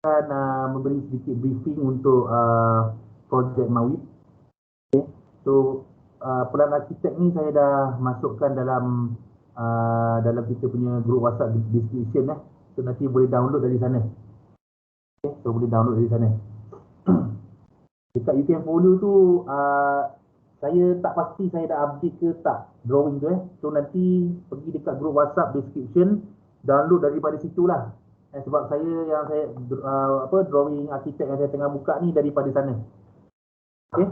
akan memberi sedikit briefing untuk projek Mawib. Okay. So pelan arkitek ni saya dah masukkan dalam kita punya group WhatsApp description . So nanti boleh download dari sana. Okay. So boleh download dari sana. Dekat UKM Folio tu saya tak pasti saya dah update ke tak drawing tu . So nanti pergi dekat group WhatsApp description, download daripada situlah. Sebab saya drawing arkitek yang saya tengah buka ni daripada sana. Okay.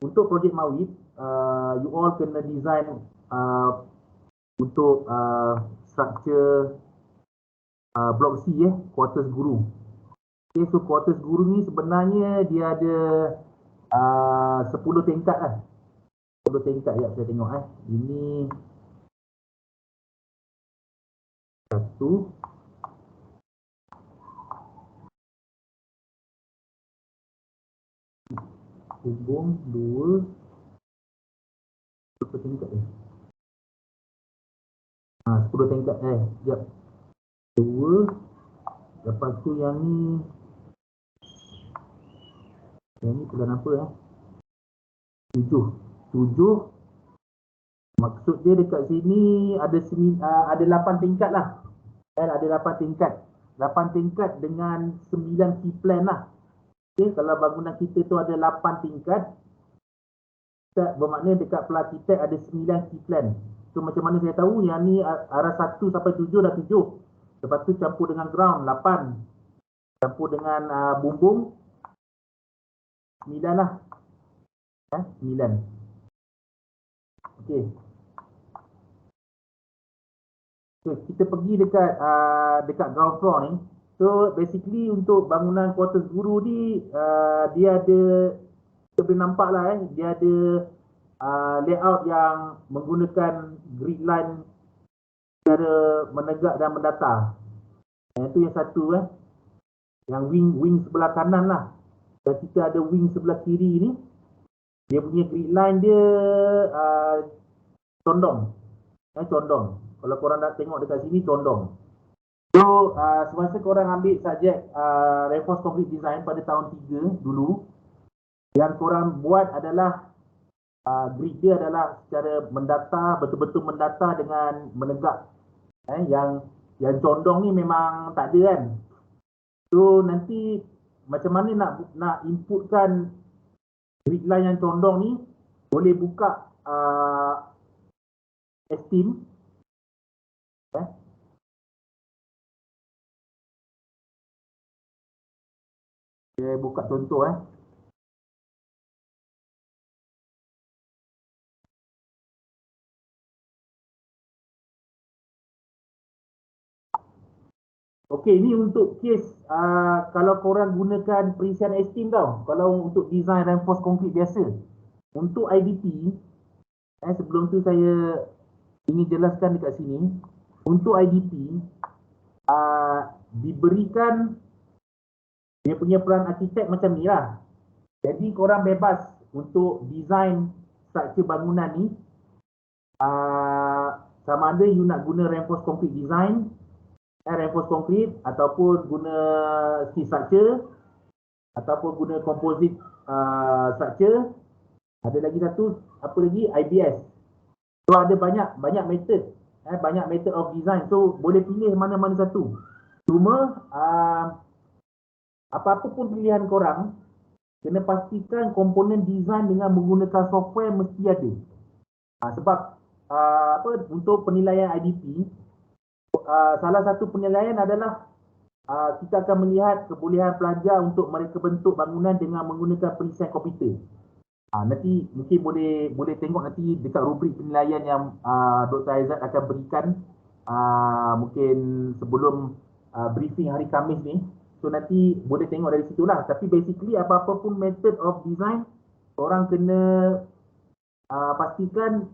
Untuk projek Mawib, you all kena design untuk structure blok C quarters guru. Okay, so quarters guru ni sebenarnya dia ada 10 tingkat lah. 10 tingkat ya, saya tengok ini 1 hubung 2 berapa tingkat 10 tingkat sekejap 2, lepas tu yang ni pelan apa 7 maksud dia dekat sini ada 8 tingkat lah. Ada 8 tingkat. 8 tingkat dengan 9 key plan lah. Okay, kalau bangunan kita tu ada 8 tingkat, bermakna dekat pelarkitek ada 9 key plan. So macam mana saya tahu yang ni arah 1 sampai 7 dah 7. Lepas tu campur dengan ground 8. Campur dengan bumbung 9 lah. 9. Okey. So kita pergi dekat ground floor ni. So basically untuk bangunan quarters guru ni dia ada, kita boleh nampak lah dia ada layout yang menggunakan grid line secara menegak dan mendatar. Itu yang satu yang wing sebelah kanan lah. Dan kita ada wing sebelah kiri ni, dia punya grid line dia condong. Condong. Kalau korang nak tengok dekat sini condong. So semasa korang ambil subjek reinforced concrete design pada tahun 3 dulu, yang korang buat adalah grid dia adalah secara mendatar, betul-betul mendatar dengan menegak. Yang condong ni memang tak ada kan. So nanti macam mana nak inputkan grid line yang condong ni, boleh buka Esteem. Saya buka contoh Okey, ini untuk case kalau korang gunakan perisian Esteem tau. Kalau untuk design reinforced concrete biasa. Untuk IDP, sebelum tu saya ingin jelaskan dekat sini. Untuk IDP, diberikan dia punya peran arkitek macam ni lah. Jadi korang bebas untuk design struktur bangunan ni. Sama ada you nak guna reinforced concrete design, reinforced concrete, ataupun guna steel structure, ataupun guna composite structure. Ada lagi satu, apa lagi? IBS. So ada banyak method, banyak method of design. So boleh pilih mana-mana satu. Cuma apa-apa pun pilihan korang, kena pastikan komponen design dengan menggunakan software mesti ada. Sebab untuk penilaian IDP, salah satu penilaian adalah kita akan melihat kebolehan pelajar untuk mereka bentuk bangunan dengan menggunakan perisian komputer. Nanti mungkin boleh tengok nanti dekat rubrik penilaian yang Dr. Aizat akan berikan mungkin sebelum briefing hari Khamis ni. So nanti boleh tengok dari situlah. Tapi basically apa-apa pun method of design, orang kena pastikan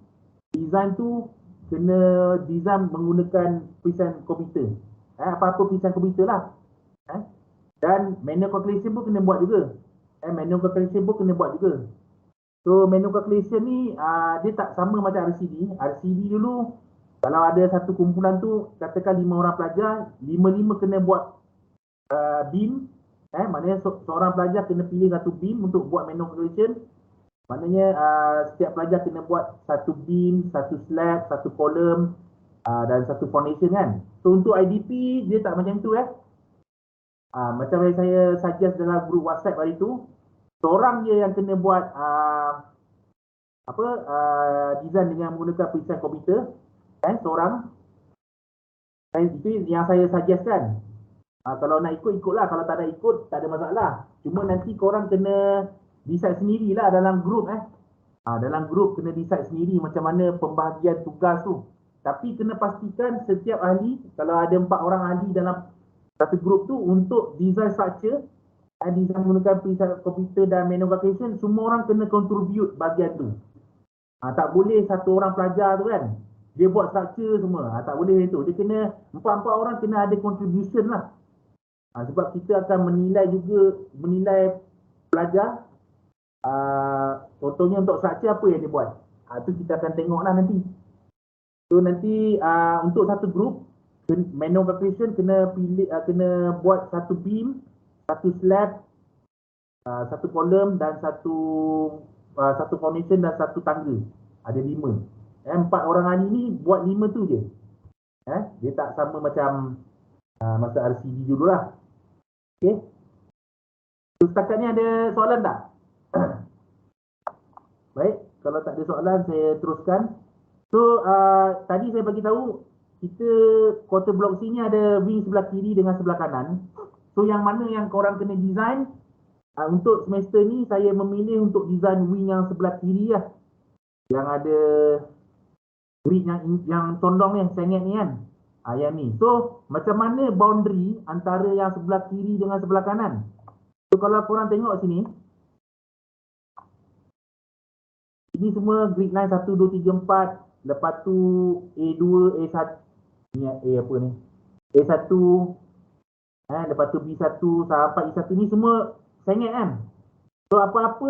design tu kena design menggunakan perisian komputer. Apa-apa perisian komputer lah. Dan manual calculation pun kena buat juga. Manual calculation pun kena buat juga. So manual calculation ni dia tak sama macam RCD. RCD dulu Kalau ada satu kumpulan tu, katakan 5 orang pelajar, 5-5 kena buat beam. Maknanya seorang pelajar kena pilih satu beam untuk buat manual calculation. Maknanya setiap pelajar kena buat satu beam, satu slab, satu kolom dan satu foundation kan. So untuk IDP dia tak macam tu macam yang saya suggest dalam grup WhatsApp hari tu, seorang je yang kena buat design dengan menggunakan perisian komputer, seorang. Itu yang saya suggestkan. Kalau nak ikut, ikutlah. Kalau tak nak ikut, tak ada masalah. Cuma nanti korang kena decide sendirilah dalam grup. Dalam grup kena decide sendiri macam mana pembahagian tugas tu. Tapi kena pastikan setiap ahli, kalau ada 4 orang ahli dalam satu grup tu, untuk design structure, design menggunakan perisian komputer dan manual calculation, semua orang kena contribute bahagian tu. Tak boleh satu orang pelajar tu kan, dia buat structure semua. Tak boleh itu. Dia kena, 4 orang kena ada contribution lah. Sebab kita akan menilai pelajar. Contohnya untuk structure apa yang dia buat. Itu kita akan tengoklah nanti. So nanti untuk satu grup, manual calculation kena buat satu beam, satu slab, satu kolom dan satu foundation dan satu tangga. Ada 5. 4 orang ahli ni buat 5 tu je. Dia tak sama macam masa RCD dulu lah. Okay. So, setakat ni ada soalan tak? Baik, kalau tak ada soalan saya teruskan. So tadi saya bagi tahu kita quarter block sini ada wing sebelah kiri dengan sebelah kanan. So yang mana yang korang kena design? Untuk semester ni saya memilih untuk design wing yang sebelah kiri lah. Yang ada grid yang condong ni, sengit ni kan. Yang ni. So macam mana boundary antara yang sebelah kiri dengan sebelah kanan? So kalau korang tengok sini, ini semua grid line 1, 2, 3, 4. Lepas tu A2, A1. Ni A apa ni? A1. Lepas tu B1 sampai E1 ni semua sengit kan? So apa-apa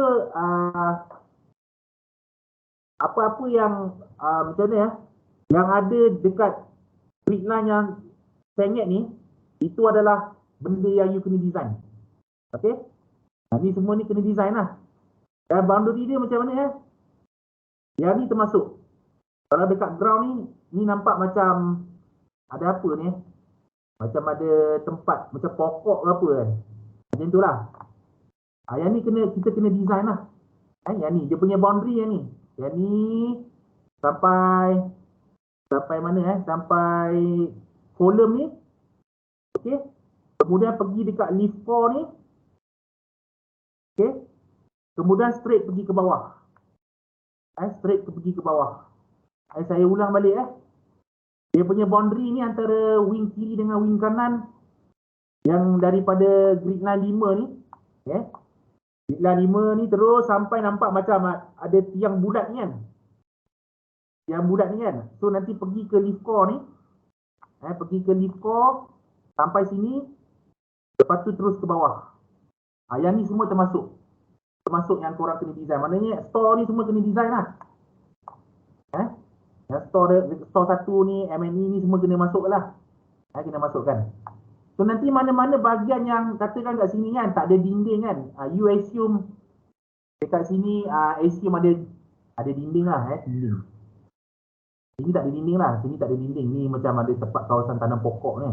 yang macam mana ya? Yang ada dekat grid line yang sengit ni, itu adalah benda yang you kena design. Okay? Ni semua ni kena design lah. Dan boundary dia macam mana Yang ni termasuk. Kalau dekat ground ni nampak macam ada apa ni? Macam ada tempat, macam pokok ke apa kan? Macam tu lah. Yang ni kita kena design lah. Yang ni, dia punya boundary yang ni. Yang ni sampai mana Sampai kolom ni. Okey. Kemudian pergi dekat leaf core ni. Okey. Kemudian straight pergi ke bawah. Pergi ke bawah. Saya ulang balik Dia punya boundary ni antara wing kiri dengan wing kanan yang daripada grid line 5 ni. Grid line 5 ni terus sampai nampak macam ada tiang bulat ni kan. So nanti pergi ke leaf core ni. Pergi ke leaf core sampai sini. Lepas tu terus ke bawah. Yang ni semua termasuk yang korang kena design. Maknanya store ni semua kena design lah. Yang store 1 ni, MNE ni semua kena masuk lah. Kena masukkan. So nanti mana-mana bahagian yang katakan kat sini kan, tak ada dinding kan. You assume dekat sini assume ada dinding lah. Dinding. Sini tak ada dinding lah. Sini tak ada dinding. Ni macam ada tempat kawasan tanam pokok ni.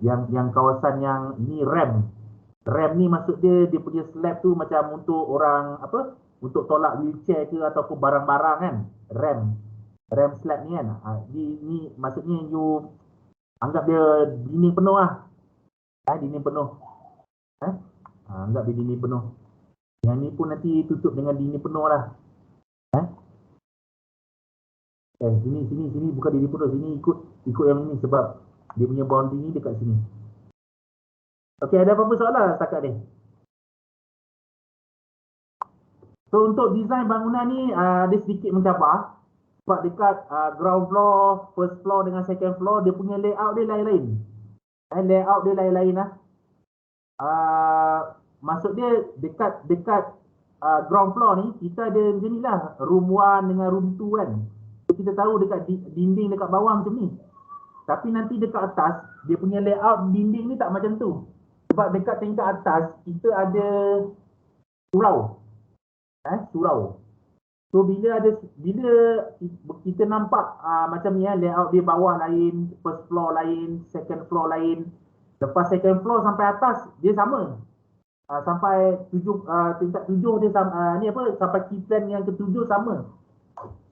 Yang kawasan yang ini RAM. RAM ni maksud dia punya slab tu macam untuk orang untuk tolak wheelchair ke ataupun barang-barang kan. RAM slab ni kan. Ni maksudnya you anggap dia dinding penuh lah. Dinding penuh. Anggap dia dinding penuh. Yang ni pun nanti tutup dengan dinding penuh lah. Sini bukan dinding penuh. Sini ikut yang ni sebab dia punya boundary ni dekat sini. Okey, ada apa-apa soalan setakat ni? So untuk design bangunan ni dia sedikit mencabar. Sebab dekat ground floor, first floor dengan second floor, dia punya layout dia lain-lain. Layout dia lain-lain lah. Maksud dia dekat ground floor ni, kita ada macam ni lah. Room 1 dengan room 2 kan. kita tahu dekat dinding dekat bawah macam ni. Tapi nanti dekat atas, dia punya layout dinding ni tak macam tu. Sebab dekat tingkat atas, kita ada surau. Surau. So bila kita nampak macam ni layout dia bawah lain, first floor lain, second floor lain. Lepas second floor sampai atas, dia sama. Sampai tingkat 7 dia sama, sampai key plan yang ke-7 sama.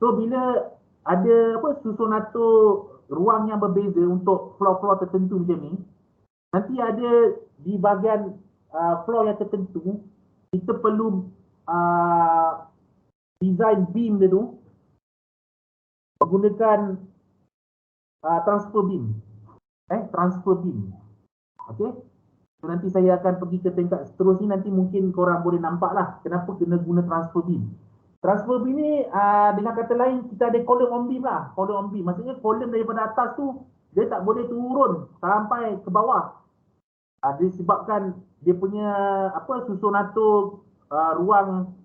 So bila ada susun atur ruang yang berbeza untuk floor-floor tertentu macam ni, nanti ada di bahagian floor yang tertentu, kita perlu design beam dia tu menggunakan transfer beam. Transfer beam. Okay. So, nanti saya akan pergi ke tingkat seterusnya, nanti mungkin korang boleh nampak lah kenapa kena guna transfer beam. Transfer beam ni dengan kata lain, kita ada column on beam lah. Column on beam, maksudnya column daripada atas tu dia tak boleh turun sampai ke bawah. Disebabkan dia punya susun atur ruang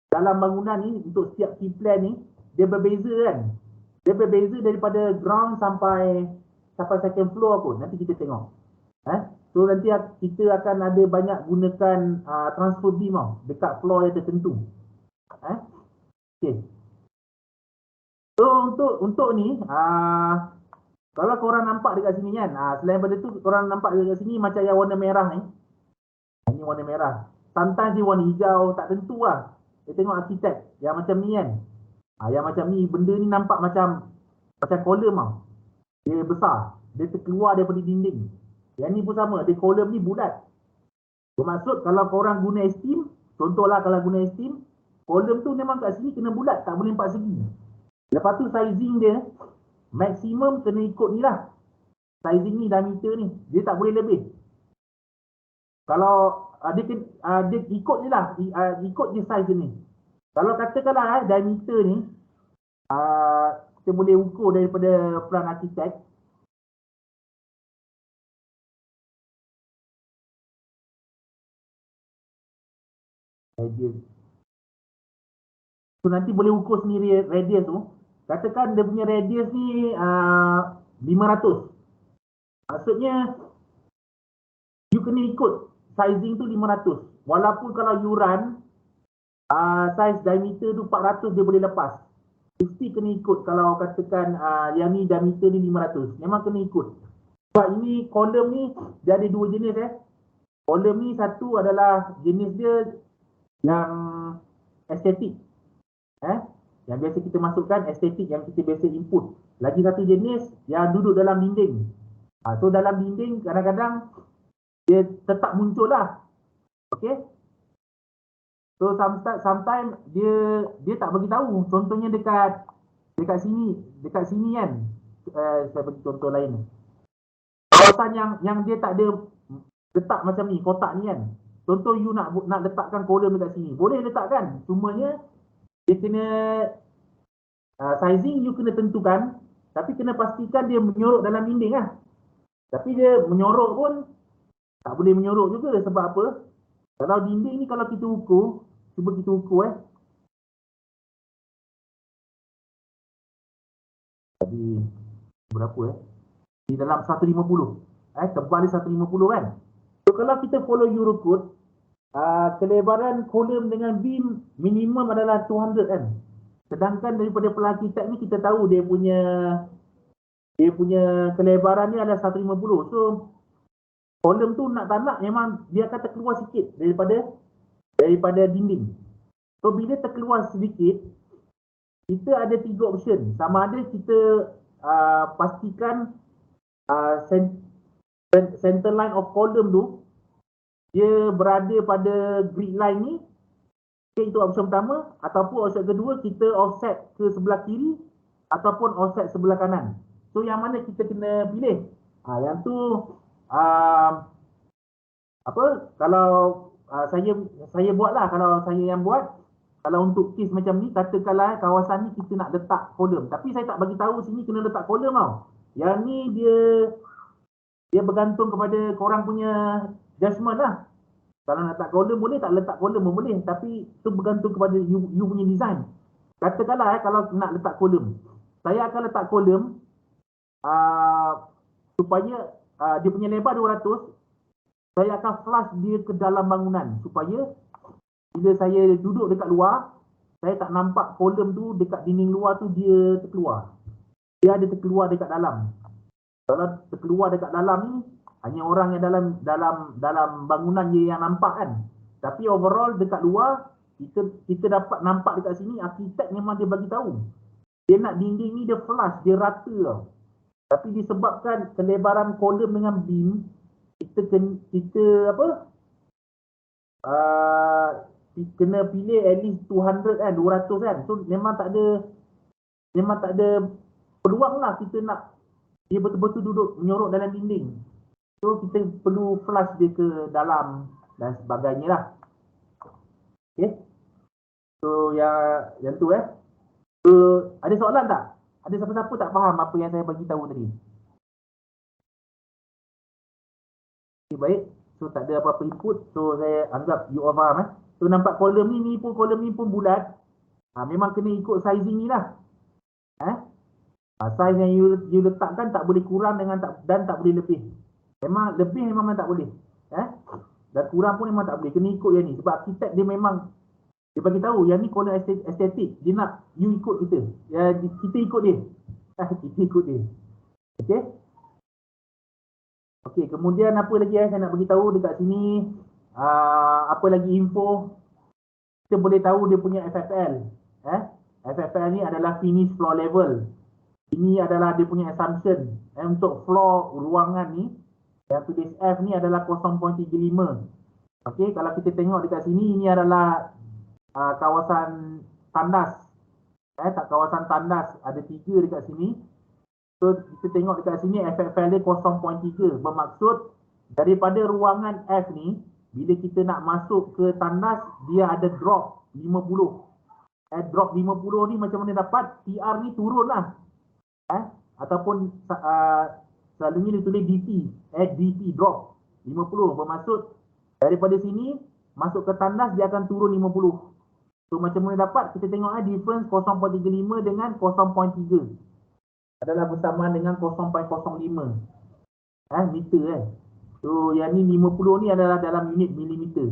dalam bangunan ni untuk setiap key plan ni dia berbeza kan. Dia berbeza daripada ground sampai second floor pun. Nanti kita tengok. So nanti kita akan ada banyak gunakan transfer beam dekat floor yang tertentu. Okay. So untuk ni kalau korang nampak dekat sini kan, selain daripada tu korang nampak dekat sini macam yang warna merah ni. Ini warna merah. Sometimes dia warna hijau, tak tentu lah. Dia tengok arkitek yang macam ni kan. Yang macam ni, benda ni nampak macam kolom tau. Dia besar. Dia terkeluar daripada dinding. Yang ni pun sama, dia kolom ni bulat. Bermaksud kalau korang guna esteem, contohlah kalau guna esteem, kolom tu memang kat sini kena bulat, tak boleh 4 segi. Lepas tu sizing dia, maksimum kena ikut ni lah. Sizing ni, diameter ni, dia tak boleh lebih. Kalau dia ikut je lah, ikut je size ni. Kalau katakanlah diameter ni, kita boleh ukur daripada plan arkitek. Radius. So nanti boleh ukur sendiri radius tu. Katakan dia punya radius ni 500. Maksudnya you kena ikut sizing tu 500. Walaupun kalau you run size diameter tu 400, dia boleh lepas. Mesti kena ikut. Kalau katakan yang ni diameter ni 500, memang kena ikut. Sebab ini kolom ni dia ada dua jenis Kolom ni satu adalah jenis dia yang estetik. Yang biasa kita masukkan estetik, yang kita biasa input. Lagi satu jenis yang duduk dalam dinding. So dalam dinding kadang-kadang dia tetap muncul lah. Okay. So sometimes dia tak bagi tahu. Contohnya dekat sini kan. Saya bagi contoh lain. Kawasan yang dia tak ada letak macam ni, kotak ni kan. Contoh you nak letakkan kolom dekat sini. Boleh letakkan. Cumanya dia kena sizing you kena tentukan, tapi kena pastikan dia menyorok dalam dinding lah. Tapi dia menyorok pun tak boleh menyorok juga. Sebab apa? Kalau dinding ni kalau kita ukur, cuba kita ukur Tadi berapa di dalam 150. Tebal dia 150 kan. So kalau kita follow Eurocode, kelebaran kolom dengan beam minimum adalah 200 kan. Sedangkan daripada pelarkitek ni kita tahu dia punya kelebaran ni adalah 150. So kolom tu nak tak nak memang dia akan terkeluar sikit daripada dinding. So bila terkeluar sedikit, kita ada 3 option. Sama ada kita pastikan center line of column tu dia berada pada grid line ni. Okay, itu option pertama. Ataupun option kedua, kita offset ke sebelah kiri ataupun offset sebelah kanan. So yang mana kita kena pilih? Yang tu kalau saya buatlah, kalau saya yang buat, kalau untuk case macam ni, katakanlah kawasan ni kita nak letak kolom, tapi saya tak bagi tahu sini kena letak kolom tau. Yang ni dia bergantung kepada korang punya judgement lah. Kalau nak letak kolom boleh, tak letak kolom pun boleh, tapi tu bergantung kepada you punya design. Katakanlah kalau nak letak kolom, saya akan letak kolom supaya dia punya lebar 200. Saya akan flush dia ke dalam bangunan supaya bila saya duduk dekat luar, saya tak nampak kolom tu dekat dinding luar tu dia terkeluar. Dia ada terkeluar dekat dalam. Kalau terkeluar dekat dalam ni, hanya orang yang dalam bangunan je yang nampak kan. Tapi overall dekat luar, kita dapat nampak dekat sini, arkitek memang dia bagi tahu. Dia nak dinding ni dia flush, dia rata tau. Tapi disebabkan kelebaran kolom dengan beam, kita apa? Kena pilih at least 200 kan, 200 kan. So memang tak ada peluang lah kita nak dia betul-betul duduk menyorok dalam dinding. So kita perlu flush dia ke dalam dan sebagainya lah. Okay. So yang tu So ada soalan tak? Ada siapa-siapa tak faham apa yang saya bagi tahu tadi? Okay, baik. So tak ada apa-apa input. So saya anggap you all faham So nampak kolom ni pun bulat. Memang kena ikut sizing ni lah. Size yang you letakkan tak boleh kurang dan tak boleh lebih. Memang lebih memang tak boleh. Dan kurang pun memang tak boleh. Kena ikut yang ni. Sebab arkitek dia memang dia bagi tahu yang ni kolom estetik. Dia nak you ikut kita. Kita ikut dia. Kita ikut dia. Okey. Okey, kemudian apa lagi saya nak bagi tahu dekat sini, apa lagi info? Kita boleh tahu dia punya FFL. FFL ni adalah finish floor level. Ini adalah dia punya assumption. Untuk floor ruangan ni, yang tulis F ni adalah 0.35. Okey, kalau kita tengok dekat sini, ini adalah kawasan tandas. Kawasan tandas ada 3 dekat sini. So kita tengok dekat sini FFL dia 0.3. Bermaksud daripada ruangan F ni, bila kita nak masuk ke tandas, dia ada drop 50. Drop 50 ni macam mana dapat? TR ni turun lah. Ataupun selalunya dia tulis DP drop 50. Bermaksud daripada sini masuk ke tandas dia akan turun 50. So macam mana dapat? Kita tengok difference 0.35 dengan 0.3 adalah bersamaan dengan 0.05 meter So yang ni 50 ni adalah dalam unit milimeter.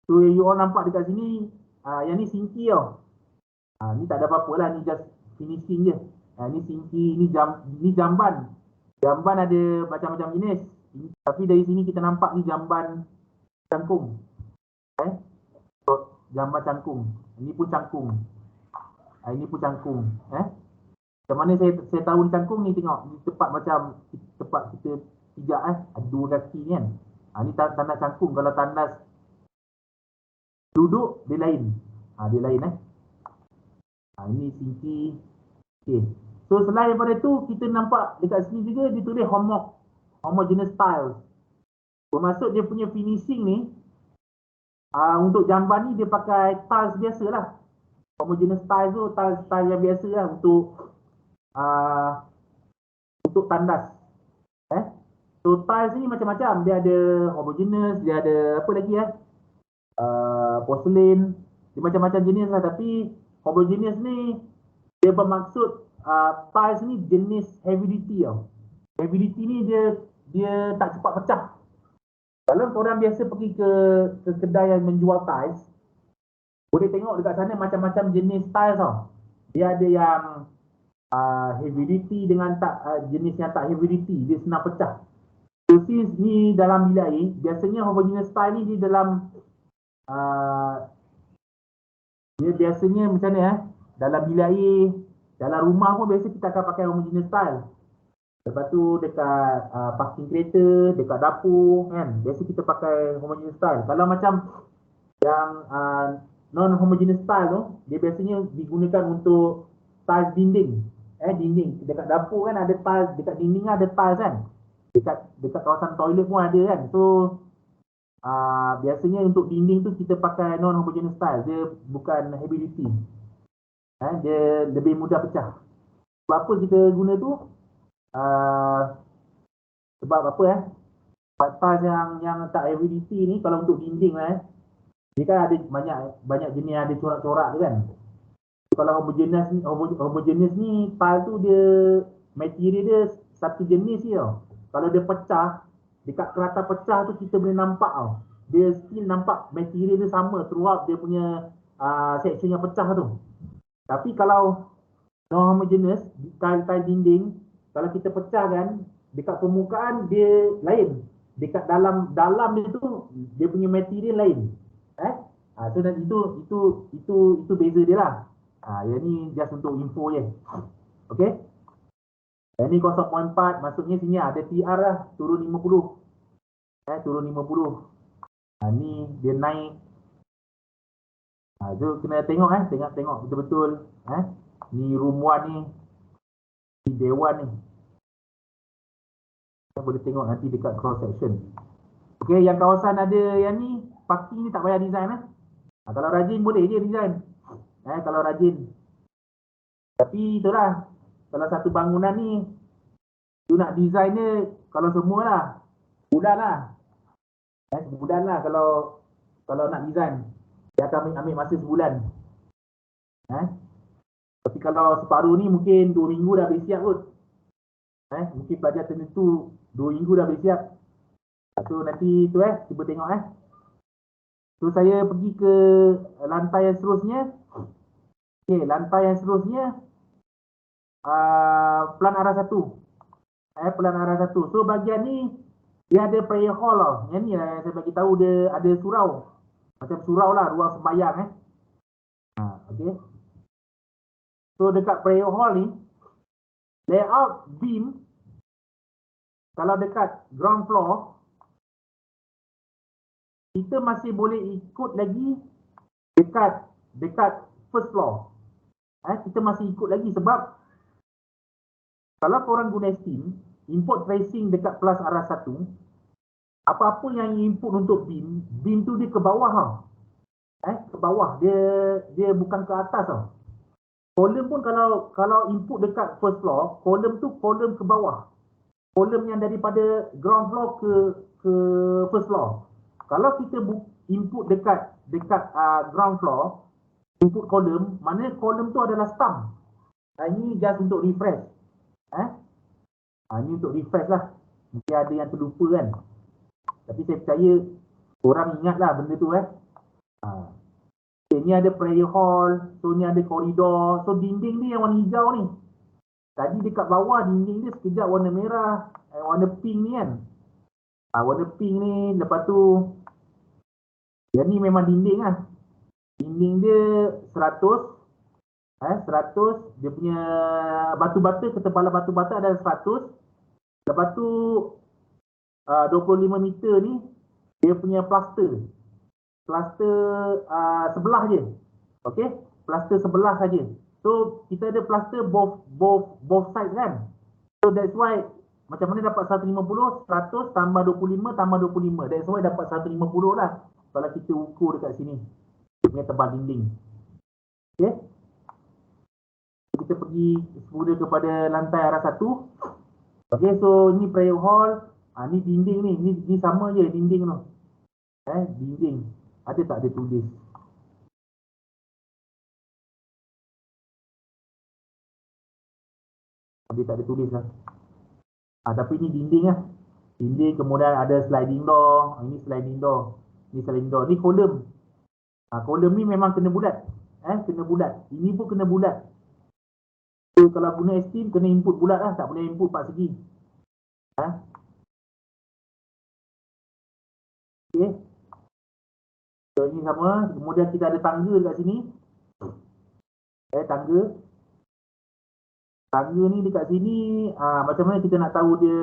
So you all nampak dekat sini, yang ni sinki tau. Ni tak ada apa-apa lah, ni just finishing je. Ni sinki, ni jamban. Jamban ada macam-macam jenis. Tapi dari sini kita nampak ni jamban cangkung. So, jamban cangkung. Ini pun cangkung. Ini pun cangkung. Macam mana saya tahu ni cangkung ni, tengok. Ni tempat kita pijak ada 2 kaki ni kan. Ni tandas cangkung. Kalau tandas duduk, dia lain. Dia lain ini sinki. Okay. So selain daripada tu, kita nampak dekat sini juga ditulis homogeneous tiles. Bermaksud dia punya finishing ni, untuk jamban ni dia pakai tiles biasa lah. Homogeneous tiles tu tiles yang biasa lah untuk tandas. So tiles ni macam-macam. Dia ada homogeneous, dia ada apa lagi porcelain. Dia macam-macam jenis lah. Tapi homogeneous ni dia bermaksud tiles ni jenis heavy duty tau. Heavy duty ni dia tak cepat pecah. Kalau korang biasa pergi ke kedai yang menjual tiles, boleh tengok dekat sana macam-macam jenis tiles tau. Dia ada yang heavy duty dengan jenis yang tak heavy duty, dia senang pecah. So since ni dalam bilik air, biasanya homogeneous tile ni di dalam dia biasanya macam mana dalam bilik air, dalam rumah pun biasa kita akan pakai homogeneous tile. Lepas tu dekat parking kereta, dekat dapur kan, biasa kita pakai homogeneous tile. Kalau macam yang non-homogeneous tile tu, dia biasanya digunakan untuk tiles dinding. Dinding dekat dapur kan ada tiles, dekat dinding ada tiles kan. Dekat kawasan toilet pun ada kan. So biasanya untuk dinding tu kita pakai non-homogeneous tile. Dia bukan heavy duty. Dia lebih mudah pecah. Sebab apa kita guna tu? Sebab apa tiles yang tak heavy duty ni, kalau untuk dinding dia kan ada banyak jenis, ada corak-corak tu kan. Kalau homogeneous ni tile tu dia material dia satu jenis je tau. Kalau dia pecah, dekat kerata pecah tu kita boleh nampak tau. Dia still nampak material dia sama throughout dia punya section yang pecah tu. Tapi kalau non homogeneous, tile dinding, kalau kita pecahkan dekat permukaan dia lain. Dekat dalam dia tu dia punya material lain. So itu beza dia lah. Yang ni just untuk info je. Okey. Yang ni 0.4 maksudnya sini ada TR lah turun 50. Turun 50. Ni dia naik. So kena tengok tengok betul-betul. Ni room 1 ni. Ni dewan ni. Kita boleh tengok nanti dekat cross section. Okey, yang kawasan ada yang ni parking ni tak payah design kalau rajin boleh je design. Kalau rajin. Tapi itulah, kalau satu bangunan ni tu nak design dia, kalau semua lah bulan lah. Sebulan lah kalau nak design. Dia akan ambil masa sebulan. Tapi kalau separuh ni mungkin 2 minggu dah boleh siap kot. Mungkin pelajar tertentu 2 minggu dah boleh siap. So nanti tu cuba tengok So saya pergi ke lantai yang seterusnya. Okey, lantai yang seterusnya plan arah 1. Plan arah 1. So bahagian ni dia ada prayer hall tau. Yang ni lah yang saya bagi tahu dia ada surau. Macam surau lah, ruang sembahyang okey. So dekat prayer hall ni layout beam kalau dekat ground floor kita masih boleh ikut lagi dekat first floor. Kita masih ikut lagi sebab kalau korang guna steam, input tracing dekat plus arah 1, apa-apa yang input untuk beam tu dia ke bawah tau. Ke bawah, dia bukan ke atas tau. Kolom pun kalau input dekat first floor, kolom tu kolom ke bawah. Kolom yang daripada ground floor ke first floor. Kalau kita input dekat ground floor, input kolom, maknanya kolom tu adalah stump. Ini just untuk refresh. Ini untuk refresh lah. Mungkin ada yang terlupa kan. Tapi saya percaya orang ingat lah benda tu Okay, ni ada prayer hall. So ni ada koridor. So dinding ni yang warna hijau ni. Tadi dekat bawah dinding dia sekejap warna merah. Warna pink ni kan. Warna pink ni. Lepas tu yang ni memang dinding lah. Dinding dia 100. 100. Dia punya batu bata, ketebalan batu bata adalah 100. Lepas tu 25 meter ni dia punya plaster sebelah je. Okey, plaster sebelah saja. So kita ada plaster both side kan. So that's why macam mana dapat 150, 100 tambah 25 tambah 25. That's why dapat 150 lah kalau kita ukur dekat sini. Dia punya tebal dinding. Okey. Kita pergi semula kepada lantai arah 1. Okey, so ni prayer hall. Ni dinding ni. Ni sama je dinding tu. Dinding. Ada tak dia tulis? Dia tak ada tulis lah. Tapi ni dinding lah. Dinding, kemudian ada sliding door. Ini sliding door. Ni sliding door. Ni kolom. Kolom ni memang kena bulat. Kena bulat. Ini pun kena bulat. So, kalau guna steam, kena input bulat lah. Tak boleh input 4 segi. Okay. So, ini sama. Kemudian kita ada tangga dekat sini. Tangga. Tangga ni dekat sini. Macam mana kita nak tahu dia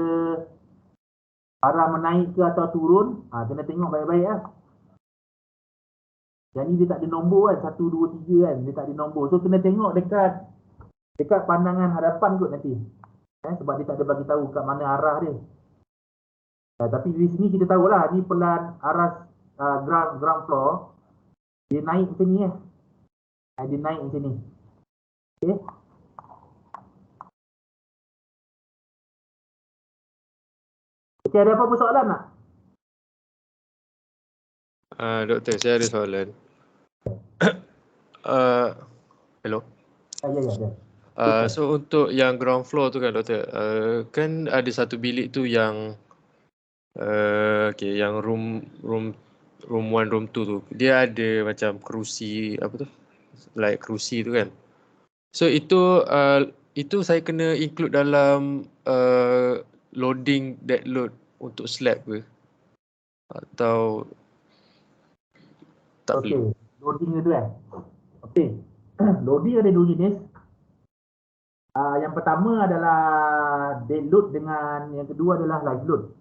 arah menaik ke atau turun? Kena tengok baik-baik lah. Yang ni dia tak ada nombor kan. 1, 2, 3 kan. Dia tak ada nombor. So, kena tengok dekat pandangan hadapan kot nanti. Sebab dia tak ada bagi tahu kat mana arah dia. Tapi di sini kita tahulah. Ni pelan arah ground floor. Dia naik macam ni dia naik macam ni. Okay. Okay, ada apa-apa soalan tak? Doktor, saya ada soalan. Hello? Ya. So untuk yang ground floor tu kan doktor, kan ada satu bilik tu yang yang room 1, room 2 tu. Dia ada macam kerusi apa tu? Like kerusi tu kan. So itu saya kena include dalam loading dead load untuk slab ke? Atau tak perlu? Okey, loading itu Okey. Loading ada dua jenis. Yang pertama adalah dead load dengan yang kedua adalah live load.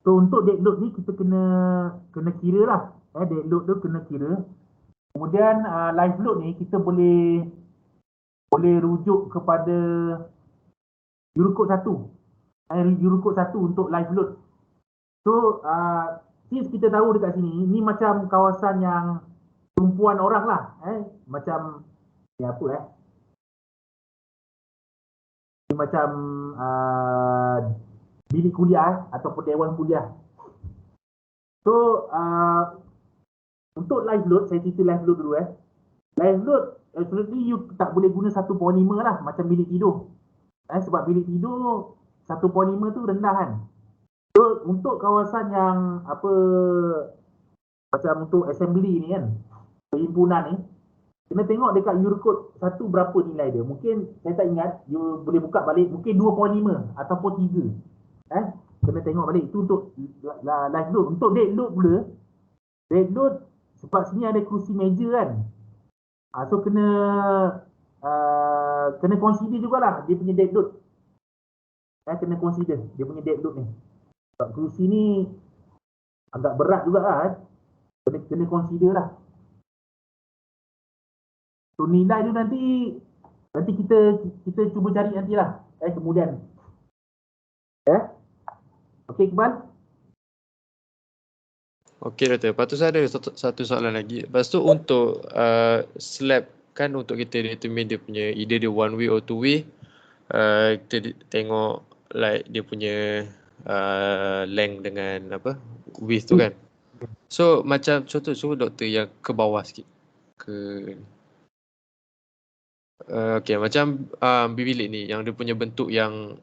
So untuk dead load ni kita kena kira lah. Dead load tu kena kira. Kemudian live load ni kita boleh rujuk kepada Eurocode 1. Eurocode 1 untuk live load. So since kita tahu dekat sini ni macam kawasan yang tumpuan orang lah. Macam ni apa ni macam bilik kuliah ataupun dewan kuliah. So untuk live load, saya cerita live load dulu Live load, absolutely you tak boleh guna 1.5 lah macam bilik tidur. Sebab bilik tidur 1.5 tu rendah kan. So untuk kawasan yang apa macam untuk assembly ni kan, perhimpunan ni, kena tengok dekat Eurocode 1 berapa nilai dia. Mungkin saya tak ingat, you boleh buka balik, mungkin 2.5 ataupun 3. Kena tengok balik. Itu untuk live load. Untuk dead load pula, dead load sebab sini ada kerusi meja kan. So kena consider jugalah dia punya dead load. Kena consider dia punya dead load ni. Sebab kerusi ni agak berat juga kan. Kena consider lah. So nilai tu nanti kita cuba cari nantilah. Kemudian. Okey Iqbal. Okey doktor. Lepas tu saya ada satu soalan lagi. Lepas tu untuk slab kan untuk kita determine dia punya either dia one way or two way. Kita tengok like dia punya length dengan apa width tu kan. So macam contoh cuba doktor yang ke bawah sikit. Okey macam bilik ni yang dia punya bentuk yang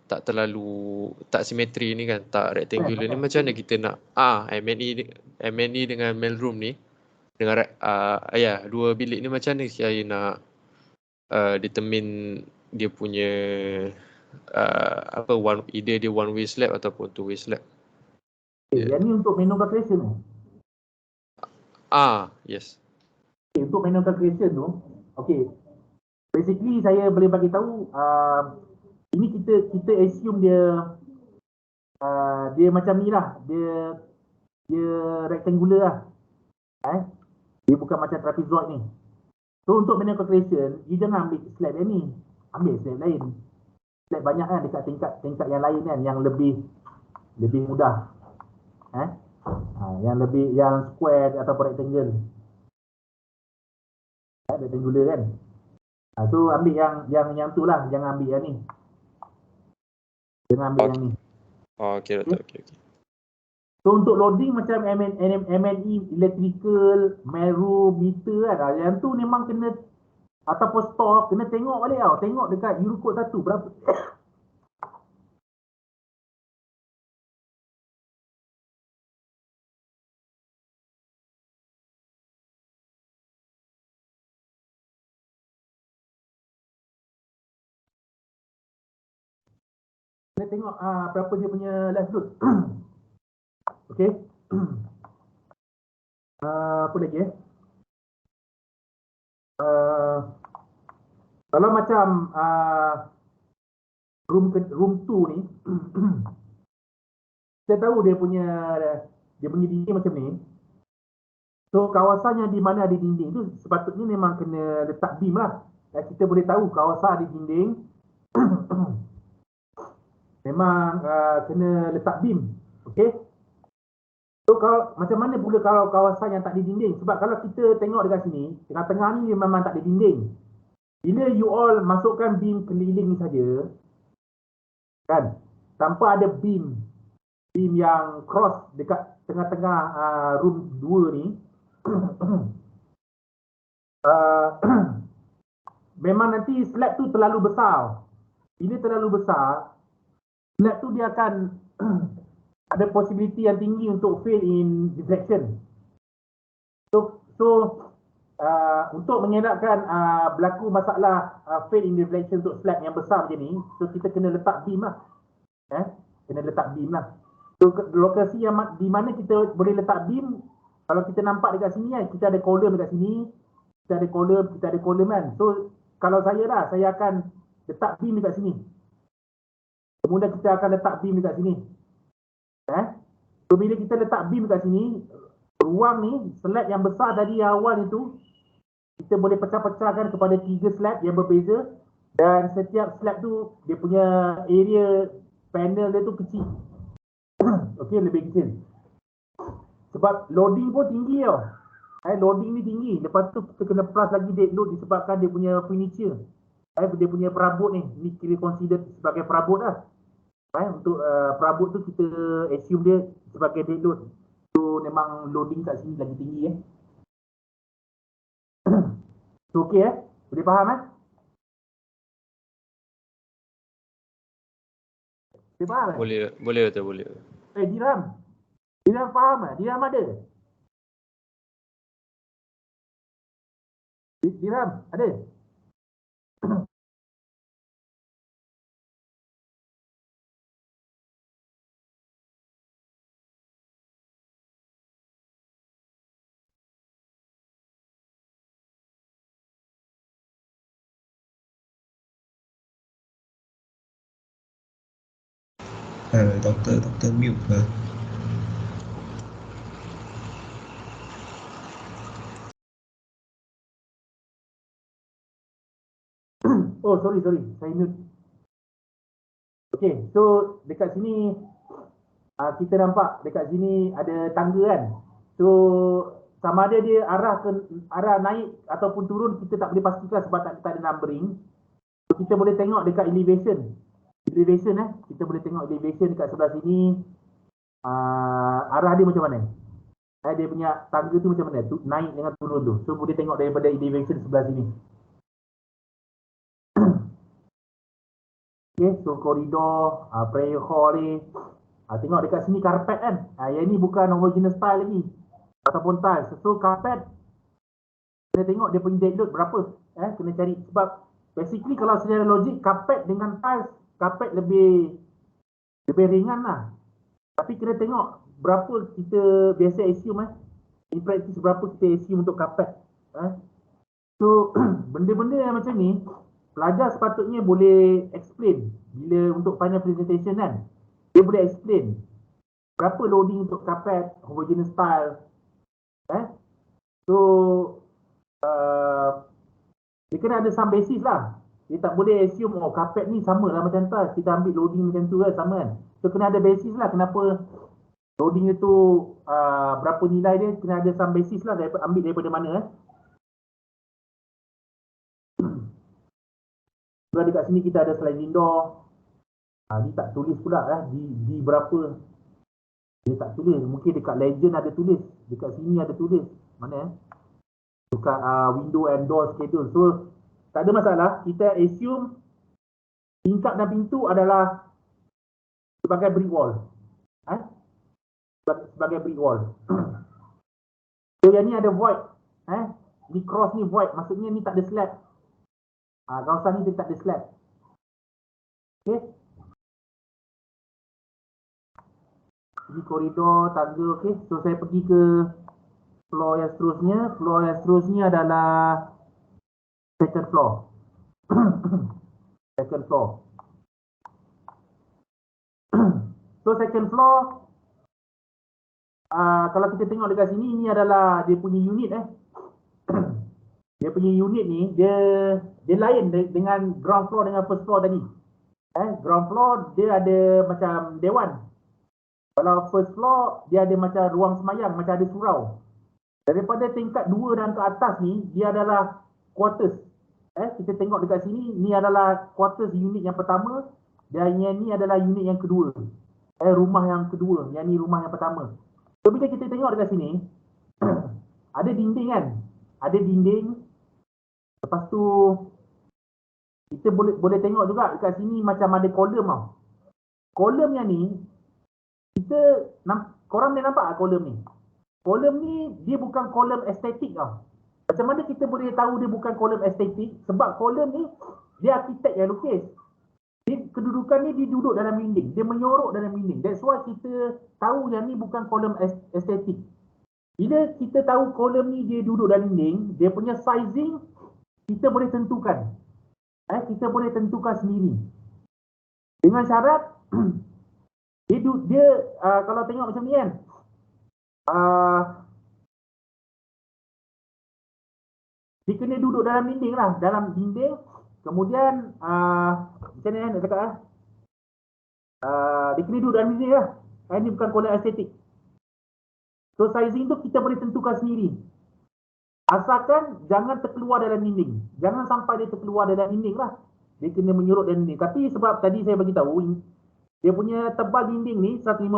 tak terlalu tak simetri ni kan, tak rectangular ni macam mana kita nak M&E dengan mailroom ni dengan dua bilik ni macam mana saya nak determine dia punya either dia one way slab ataupun two way slab. Yang ni untuk manual calculation tu. Yes. Untuk manual calculation tu, basically saya boleh bagi tahu ini kita assume dia macam ni lah, dia rectangular lah. Dia bukan macam trapezoid ni. So untuk manual calculation, you jangan ambil slab yang ni, ambil slab lain. Slab banyak kan dekat tingkat yang lain kan, yang lebih mudah. Yang square atau rectangle. Rectangular kan. So ambil yang tu lah, jangan ambil yang ni. Jangan ambil yang ni. Okey doktor. Okey. So untuk loading macam M&E, electrical, mailroom, meter kan, yang tu memang kena ataupun store, kena tengok balik tau. Tengok dekat Eurocode 1 berapa. Kena tengok berapa dia punya live load. Okey. Apa lagi kalau macam room 2 ni kita tahu dia punya dinding macam ni. So kawasan yang di mana ada dinding tu sepatutnya memang kena letak beam lah. Kita boleh tahu kawasan ada dinding memang kena letak beam. Okey. So kalau macam mana pula kalau kawasan yang tak ada dinding? Sebab kalau kita tengok dekat sini, tengah-tengah ni memang tak ada dinding. Bila you all masukkan beam keliling ni saja, kan, tanpa ada beam yang cross dekat tengah-tengah room 2 ni, memang nanti slab tu terlalu besar. Bila terlalu besar, slab tu dia akan ada possibility yang tinggi untuk fail in deflection. So untuk mengelakkan berlaku masalah fail in deflection untuk slab yang besar macam ni, so kita kena letak beam lah. Kena letak beam lah. So lokasi yang di mana kita boleh letak beam, kalau kita nampak dekat sini kan, kita ada column dekat sini, kita ada column kan. So kalau saya akan letak beam dekat sini. Kemudian kita akan letak beam dekat sini. So bila kita letak beam dekat sini, ruang ni, slab yang besar dari awal itu, kita boleh pecah-pecahkan kepada 3 slab yang berbeza, dan setiap slab tu dia punya area panel dia tu kecil. Okey, lebih kecil. Sebab loading pun tinggi tau. Loading ni tinggi. Lepas tu kita kena plus lagi dead load disebabkan dia punya furniture. Dia punya perabot ni kira consider sebagai perabot lah. Untuk perabot tu kita assume dia sebagai dead load. So memang loading kat sini lagi tinggi So okey boleh faham Boleh faham Boleh betul, boleh. Diram faham Diram ada? Diram ada? Doktor mute lah. Oh sorry saya mute. Okay, so dekat sini kita nampak dekat sini ada tangga kan. So sama ada dia arah naik ataupun turun kita tak boleh pastikan sebab tak ada numbering. So, kita boleh tengok dekat elevation. Kita boleh tengok elevation dekat sebelah sini. Arah dia macam mana? Dia punya tangga tu macam mana? Naik dengan turun tu. So boleh tengok daripada elevation sebelah sini. Okay, so koridor, prayer hall ni. Tengok dekat sini karpet kan. Yang ni bukan homogeneous tile lagi. Ataupun tiles. So karpet, kena tengok dia punya dead load berapa. Kena cari. Sebab basically kalau secara logik, karpet dengan tiles, karpet lebih ringan lah. Tapi kena tengok berapa kita biasa assume in practice berapa kita assume untuk karpet. So benda-benda yang macam ni, pelajar sepatutnya boleh explain bila untuk final presentation kan. Dia boleh explain berapa loading untuk karpet, homogeneous style. So dia kena ada some basis lah. Dia tak boleh assume karpet ni sama lah macam tiles, kita ambil loading macam tu kan, sama kan. So kena ada basis lah kenapa loading itu berapa nilai dia, kena ada some basis lah ambil daripada mana Kalau dekat sini kita ada sliding door. Ni tak tulis pula di berapa. Dia tak tulis. Mungkin dekat legend ada tulis. Dekat sini ada tulis. Mana dekat window and door schedule. So tak ada masalah. Kita assume tingkap dan pintu adalah sebagai brick wall. Sebagai brick wall. So yang ni ada void. Ni cross ni void. Maksudnya ni tak ada slab. Kawasan ni dia tak ada slab. Okay. Ini koridor, tangga, okay. So saya pergi ke floor yang seterusnya. Floor yang seterusnya adalah second floor. Second floor. So second floor, kalau kita tengok dekat sini, ini adalah dia punya unit Dia punya unit ni, dia lain dengan ground floor dengan first floor tadi. Ground floor dia ada macam dewan. Kalau first floor dia ada macam ruang semayang, macam ada surau. Daripada tingkat 2 dan ke atas ni, dia adalah quarters. Kita tengok dekat sini, ni adalah quarters unit yang pertama, dan yang ni adalah unit yang kedua. Rumah yang kedua, yang ni rumah yang pertama. So bila kita tengok dekat sini, ada dinding kan? Ada dinding. Lepas tu kita boleh tengok juga dekat sini macam ada kolom tau. Kolom yang ni, korang boleh nampak tak kolom ni? Kolom ni dia bukan kolom estetik tau. Macam mana kita boleh tahu dia bukan kolom estetik? Sebab kolom ni dia arkitek yang lukis. Kedudukan ni dia duduk dalam dinding. Dia menyorok dalam dinding. That's why kita tahu yang ni bukan kolom estetik. Bila kita tahu kolom ni dia duduk dalam dinding, dia punya sizing kita boleh tentukan. Kita boleh tentukan sendiri. Dengan syarat dia kalau tengok macam ni kan. Dia kena duduk dalam dinding lah. Dalam dinding. Kemudian macam ni nak cakap dia kena duduk dalam dinding lah. Ini bukan kolom estetik. So sizing tu kita boleh tentukan sendiri. Asalkan jangan terkeluar dalam dinding. Jangan sampai dia terkeluar dalam dinding lah. Dia kena menyurut dalam dinding. Tapi sebab tadi saya bagi tahu, dia punya tebal dinding ni 150.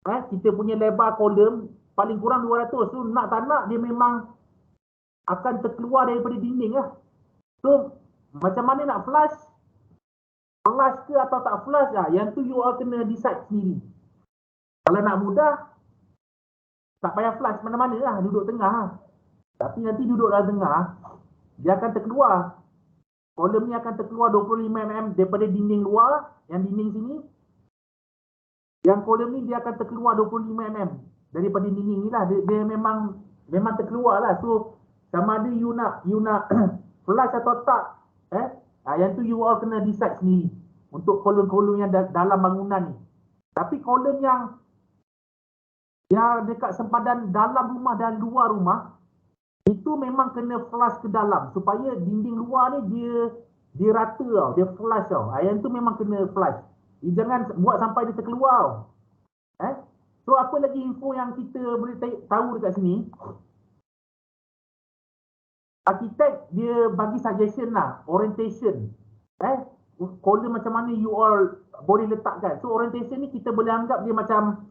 Kita punya lebar kolom paling kurang 200. So nak tak nak dia memang akan terkeluar daripada dinding lah. So macam mana nak flush? Flush ke atau tak flush lah? Yang tu you all kena decide sendiri. Kalau nak mudah, tak payah flush mana-mana lah. Duduk tengah lah. Tapi nanti duduk dalam tengah, dia akan terkeluar. Kolom ni akan terkeluar 25mm daripada dinding luar, yang dinding sini. Yang kolom ni dia akan terkeluar 25mm daripada dinding ni lah. Dia memang terkeluar lah. So sama ada you nak flush atau tak, yang tu you all kena decide sendiri untuk kolom-kolom yang dalam bangunan ni. Tapi kolom yang dekat sempadan dalam rumah dan luar rumah, itu memang kena flush ke dalam supaya dinding luar ni dia rata tau, dia flush tau. Yang tu memang kena flush. Jangan buat sampai dia terkeluar tau. So apa lagi info yang kita boleh tahu dekat sini? Arkitek dia bagi suggestion lah, orientation. Kolom macam mana you all boleh letakkan. So orientation ni kita boleh anggap dia macam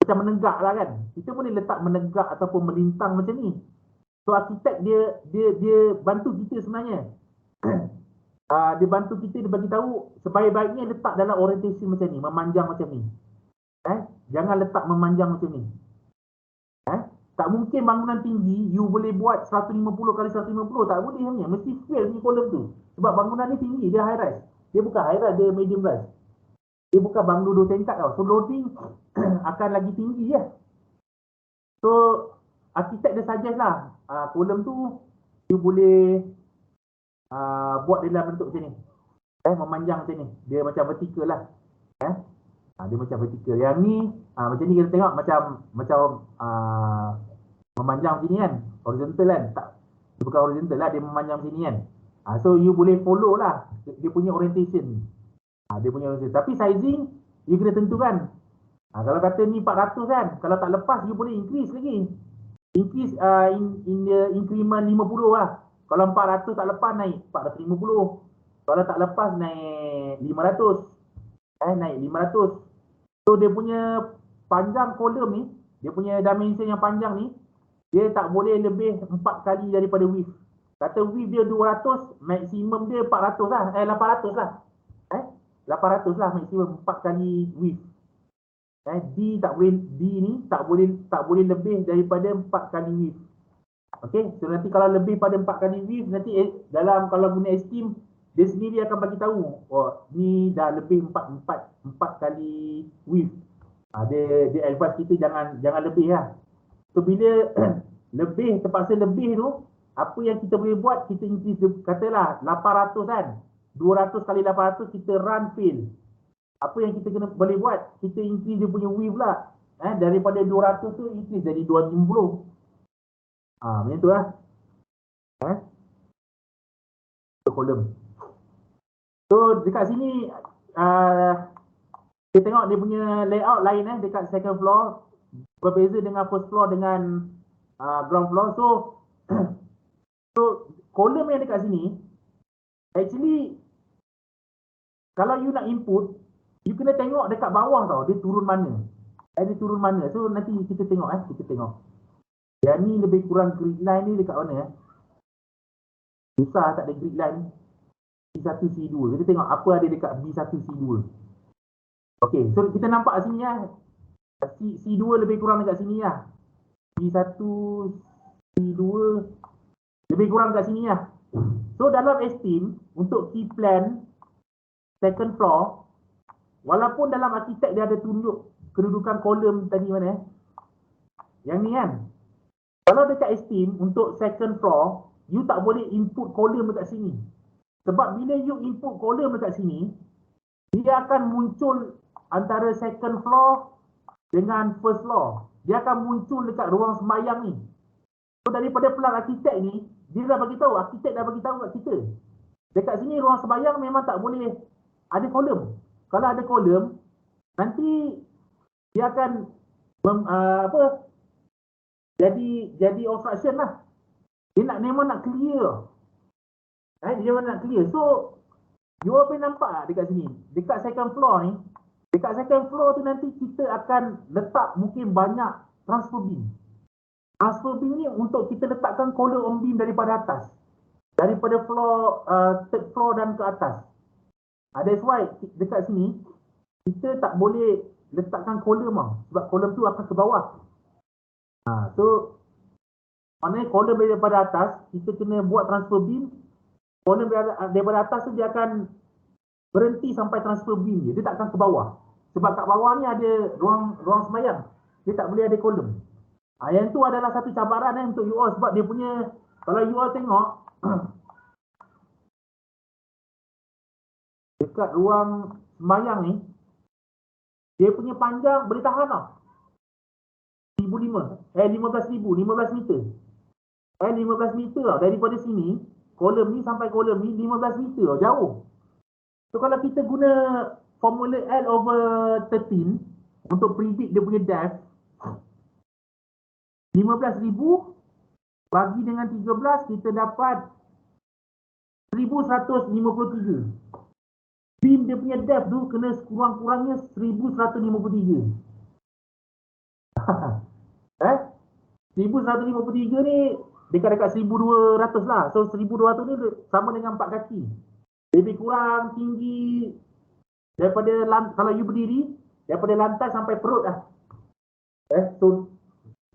menegak lah kan. Kita boleh letak menegak ataupun melintang macam ni. So arkitek dia bantu kita sebenarnya. Dia bantu kita, dia bagi tahu sebaik-baiknya letak dalam orientation macam ni, memanjang macam ni. Jangan letak memanjang macam ni. Tak mungkin bangunan tinggi you boleh buat 150 kali 150, tak boleh sebenarnya. Mesti fail ni kolom tu. Sebab bangunan ni tinggi, dia high rise. Dia bukan high rise, dia medium rise. Dia bukan banglo 2 tingkat tau. So loading akan lagi tinggi ya. So arkitek dia suggest lah, kolom tu you boleh buat dalam bentuk macam ni. Memanjang macam ni. Dia macam vertikal lah. Dia macam vertikal. Yang ni macam ni kita tengok macam memanjang macam ni kan. Horizontal kan. Tak, dia bukan horizontal lah, dia memanjang macam ni kan. So you boleh follow lah dia punya orientation. Dia punya orientation. Tapi sizing you kena tentukan. Kalau kata ni 400 kan, kalau tak lepas you boleh increase lagi. Increase in the increment 50 lah. Kalau 400 tak lepas naik 450. Kalau tak lepas naik 500. Naik 500. So dia punya panjang kolom ni, dia punya dimension yang panjang ni, dia tak boleh lebih 4 kali daripada width. Kata width dia 200, maksimum dia 400 lah. 800 lah. 800 lah maksimum 4 kali width. D ni tak boleh lebih daripada 4 kali width. Okey, so nanti kalau lebih pada 4 kali width, nanti dalam kalau guna estim, dia sendiri akan bagi tahu, ni dah lebih 4 kali width. Dia advise kita jangan lebih lah. So bila lebih, terpaksa lebih tu, apa yang kita boleh buat, kita increase, katalah 800 kan. 200 kali 800 kita run fail. Apa yang kita boleh buat, kita increase dia punya width lah. Daripada 200 tu increase jadi 250. Macam tu lah. Kolom. So dekat sini kita tengok dia punya layout lain dekat second floor. Berbeza dengan first floor dengan ground floor. So kolom yang dekat sini, actually kalau you nak input, you kena tengok dekat bawah tau, dia turun mana. Dia turun mana. So nanti kita tengok kita tengok. Yang ni lebih kurang grid line ni dekat mana Susah tak ada grid line. C1, C2. Kita tengok apa ada dekat B1, C2. Okey, so kita nampak sini ya. C2 lebih kurang dekat sini ya. B1, C2 lebih kurang dekat sini ya. So dalam estim untuk key plan second floor, walaupun dalam arkitek dia ada tunjuk kedudukan kolom tadi mana yang ni kan. Kalau dekat estim untuk second floor, you tak boleh input kolom dekat sini. Sebab bila you input kolom dekat sini, dia akan muncul antara second floor dengan first floor. Dia akan muncul dekat ruang sembahyang ni. So daripada pelang arkitek ni, dia dah bagi tahu, arkitek dah bagi tahu kat kita. Dekat sini ruang sembahyang memang tak boleh ada kolom. Kalau ada kolom, nanti dia akan jadi obstruction lah. Dia memang nak clear. Dia memang nak clear. So you all boleh nampak dekat sini. Dekat second floor ni, dekat second floor tu nanti kita akan letak mungkin banyak transfer beam. Transfer beam ni untuk kita letakkan collar on beam daripada atas. Daripada floor, third floor dan ke atas. That's why dekat sini, kita tak boleh letakkan kolom lah. Sebab kolom tu akan ke bawah. So, maknanya kolom daripada atas, kita kena buat transfer beam. Kolom daripada atas tu dia akan berhenti sampai transfer beam dia. Dia tak akan ke bawah. Sebab kat bawah ni ada ruang sembahyang. Dia tak boleh ada kolom. Yang tu adalah satu cabaran untuk you all. Sebab dia punya, kalau you all tengok, dekat ruang sembahyang ni, dia punya panjang boleh tahan lah. 15,000 meter. 15 meter lah. Daripada sini, kolom ni sampai kolom ni 15 meter lah, jauh. So kalau kita guna formula L/13 untuk predict dia punya depth, 15,000 bagi dengan 13, kita dapat 1153. Beam dia punya depth tu kena kurang-kurangnya 1153. 1153 ni dekat-dekat 1200 lah. So 1200 ni sama dengan 4 kaki. Lebih kurang tinggi daripada kalau you berdiri, daripada lantai sampai perut lah. So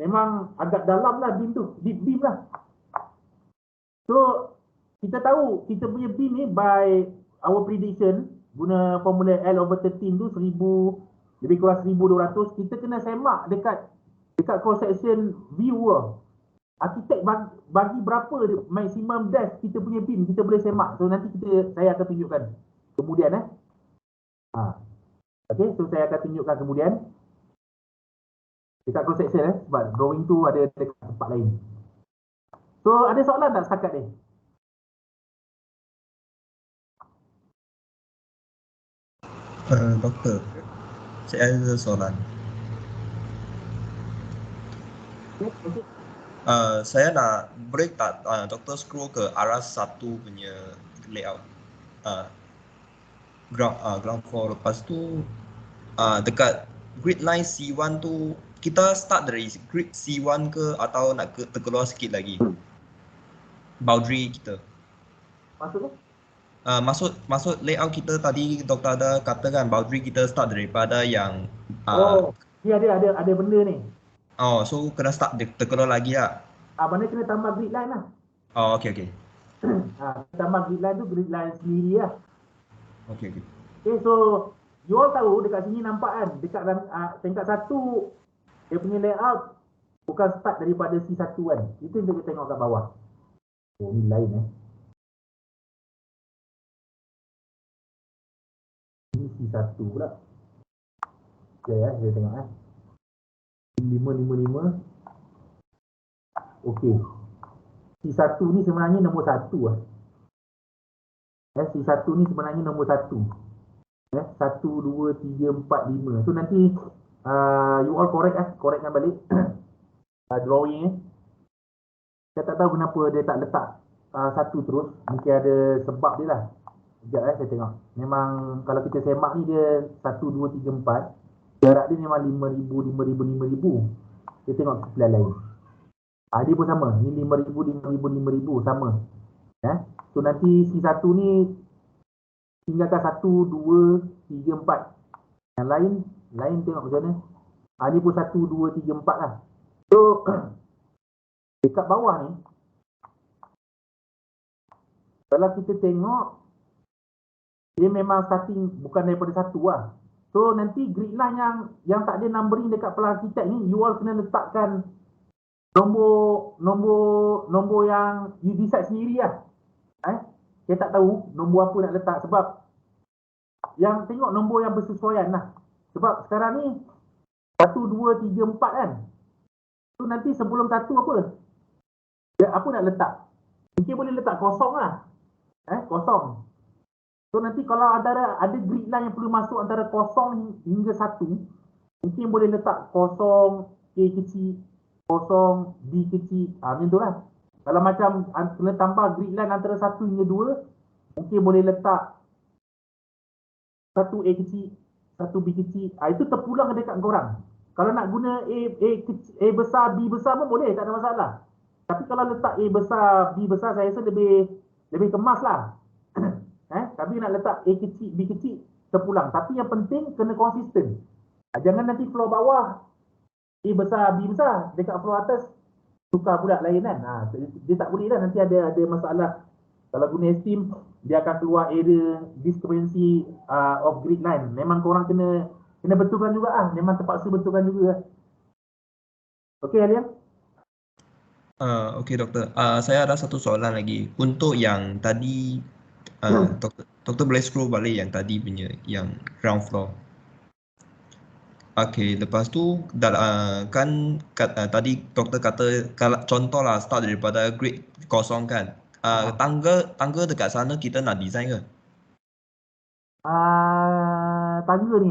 memang agak dalam lah beam tu, deep beam lah. So kita tahu kita punya beam ni by our prediction guna formula L/13 tu 1000 lebih kurang 1200. Kita kena semak dekat cross section view lah. Arkitek bagi berapa maximum depth kita punya beam, kita boleh semak. So nanti saya akan tunjukkan kemudian Okay, so saya akan tunjukkan kemudian dekat cross section sebab drawing tu ada dekat tempat lain. So ada soalan tak setakat ni? Doktor, saya ada soalan. Okay. Saya nak break tak doktor scroll ke arah satu punya layout ground floor. Lepas tu dekat grid line C1 tu kita start dari grid C1 ke atau nak terkeluar sikit lagi boundary kita? Maksudnya? Maksud layout kita tadi doktor ada katakan boundary kita start daripada yang Dia ada benda ni. So kena start terkeluar lagi lah. Mana kena tambah grid line lah. Okay. Tambah grid line tu grid line sendiri lah. Okay. Okay, so you all tahu dekat sini nampak kan, dekat tingkat 1 dia punya layout bukan start daripada C1 kan. Itu yang kita tengok kat bawah. Oh, ni lain Ini C1 pula. Okay saya tengok 555. Okey. C1 ni sebenarnya nombor 1 lah. C1 ni sebenarnya nombor 1. 1, 2, 3, 4, 5. So nanti you all correctkan balik drawing ni. Saya tak tahu kenapa dia tak letak 1 terus. Mungkin ada sebab dia lah. Sekejap saya tengok. Memang kalau kita semak ni dia 1, 2, 3, 4. Jarak dia memang 5,000, 5,000, 5,000. Kita tengok sebelah lain. Dia pun sama. Ni 5,000, 5,000, 5,000 sama. So nanti C1 ni tinggalkan 1, 2, 3, 4. Yang lain tengok macam mana. Ni pun 1, 2, 3, 4 lah. So dekat bawah ni, kalau kita tengok, dia memang starting bukan daripada 1 lah. So nanti grid line yang tak ada numbering dekat Plan Architect ni, you all kena letakkan nombor yang you decide sendiri lah. Saya tak tahu nombor apa nak letak, sebab yang tengok nombor yang bersesuaian lah. Sebab sekarang ni 1, 2, 3, 4 kan. So nanti sebelum 1 apa? Apa nak letak? Mungkin boleh letak kosong lah. Kosong. So nanti kalau ada grid line yang perlu masuk antara kosong hingga 1, mungkin boleh letak kosong A kecil, kosong B kecil. Macam tu lah. Kalau macam kena tambah grid line antara 1 hingga 2, mungkin boleh letak 1 A kecil, 1 B kecil. Itu terpulang dekat korang. Kalau nak guna A besar, B besar pun boleh, tak ada masalah. Tapi kalau letak A besar, B besar, saya rasa lebih kemas lah. Tapi nak letak A kecil, B kecil, terpulang. Tapi yang penting kena konsisten. Jangan nanti floor bawah A besar, B besar, dekat floor atas tukar pula lain kan. Dia tak boleh lah, nanti ada masalah. Kalau guna Steam, dia akan keluar error discrepancy of grid line. Memang korang kena betulkan juga lah. Memang terpaksa betulkan juga lah. Okey, Alia? Okey doktor. Saya ada satu soalan lagi. Untuk yang tadi, doktor boleh scroll balik yang tadi punya, yang ground floor. Okey, lepas tu kan tadi doktor kata kalau contoh lah start daripada grid kosong kan. Tangga dekat sana kita nak design ke? Tangga ni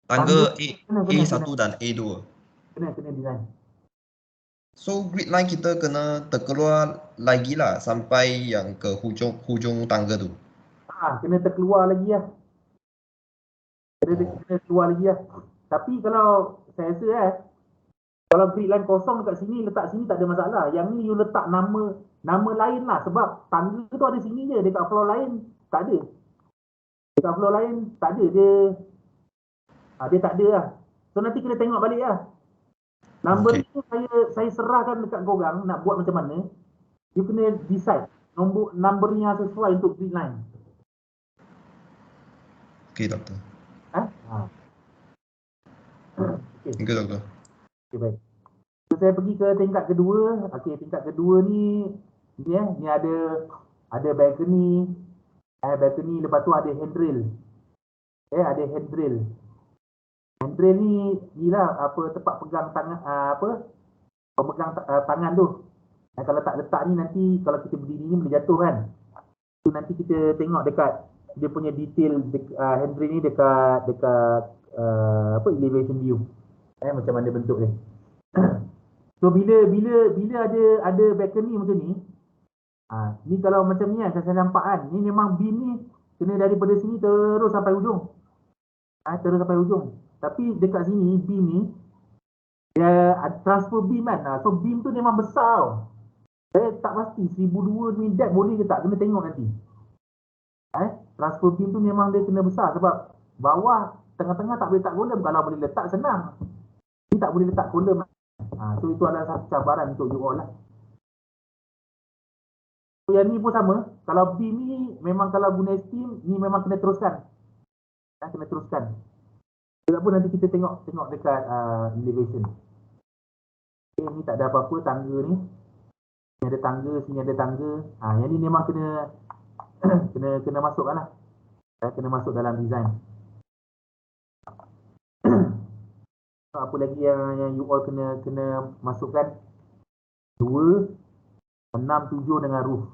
Tangga A1 kena. dan A2. Kena design. So grid line kita kena terkeluar lagi lah sampai yang ke hujung tangga tu. Kena terkeluar lagi lah. Kena keluar lagi lah. Tapi kalau saya rasa kalau grid line kosong dekat sini, letak sini tak ada masalah. Yang ni you letak nama lain lah. Sebab tangga tu ada sini je. Dekat floor lain tak ada. Dekat floor lain tak ada. Dia tak ada lah. So nanti kena tengok balik lah. Number tu saya serahkan dekat korang nak buat macam mana. You kena decide number yang sesuai untuk grid line. Okey doktor. Okay. Thank you doktor. Okay, baik. So, saya pergi ke tingkat kedua. Okey, tingkat kedua ni ada balcony. Balcony, lepas tu ada handrail. Ada handrail. Handrail ni lah tempat pegang tangan, pemegang tangan tu. Kalau tak letak ni nanti kalau kita berdiri ni boleh jatuh kan. So, nanti kita tengok dekat dia punya detail handrail ni dekat elevation view. Macam mana bentuk dia. So bila ada balcony macam ni, ni kalau macam ni kan saya nampak kan, ni memang beam ni kena daripada sini terus sampai hujung. Terus sampai hujung. Tapi dekat sini beam ni dia transfer beam kan. So beam tu memang besar. Saya tak pasti 1,200 ni depth boleh ke tak, kena tengok nanti. Transfer beam tu memang dia kena besar sebab bawah tengah-tengah tak boleh letak kolom. Kalau boleh letak senang. Ni tak boleh letak kolom. So itu adalah satu cabaran untuk you all lah. So yang ni pun sama. Kalau beam ni memang kalau guna Steam ni memang kena teruskan. Kena teruskan. Sebab nanti kita tengok dekat elevation. Okay, ni tak ada apa-apa tangga ni. Sini ada tangga, sini ada tangga. Yang ni memang kena kena masukkan lah. Kena masuk dalam design. Apa lagi yang you all kena masukkan? 2, 6, 7 dengan roof.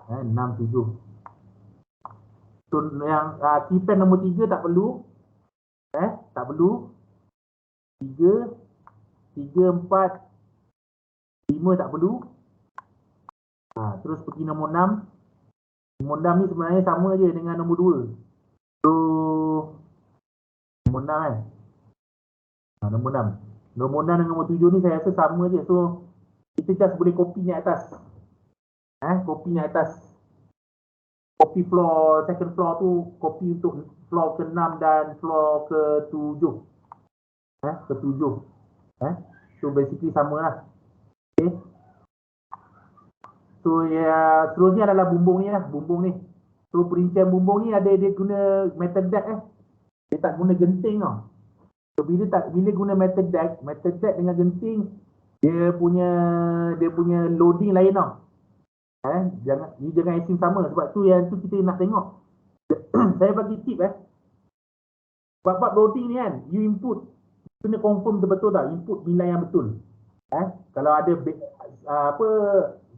6, 7. So yang key pan nombor 3 tak perlu. Tak perlu. 3, 4, 5 tak perlu. Terus pergi nombor 6. Nombor 6 ni sebenarnya sama je dengan nombor 2. So nombor 6 nombor 6. Nombor 6 dengan nombor 7 ni saya rasa sama je. So kita just boleh copy ni atas. Copy ni atas. kopi floor, second floor tu kopi untuk floor ke-6 dan floor ke-7. Ke-7. So basically sama lah. Okay. So ya, seterusnya adalah bumbung ni lah, bumbung ni. So perincian bumbung ni ada dia guna metal deck Dia tak guna genting tau. So bila guna metal deck dengan genting, dia punya loading lain tau. Jangan assume sama, sebab tu yang tu kita nak tengok. Saya bagi tip bab loading ni kan, you input kena confirm betul tak, input nilai yang betul. Kalau ada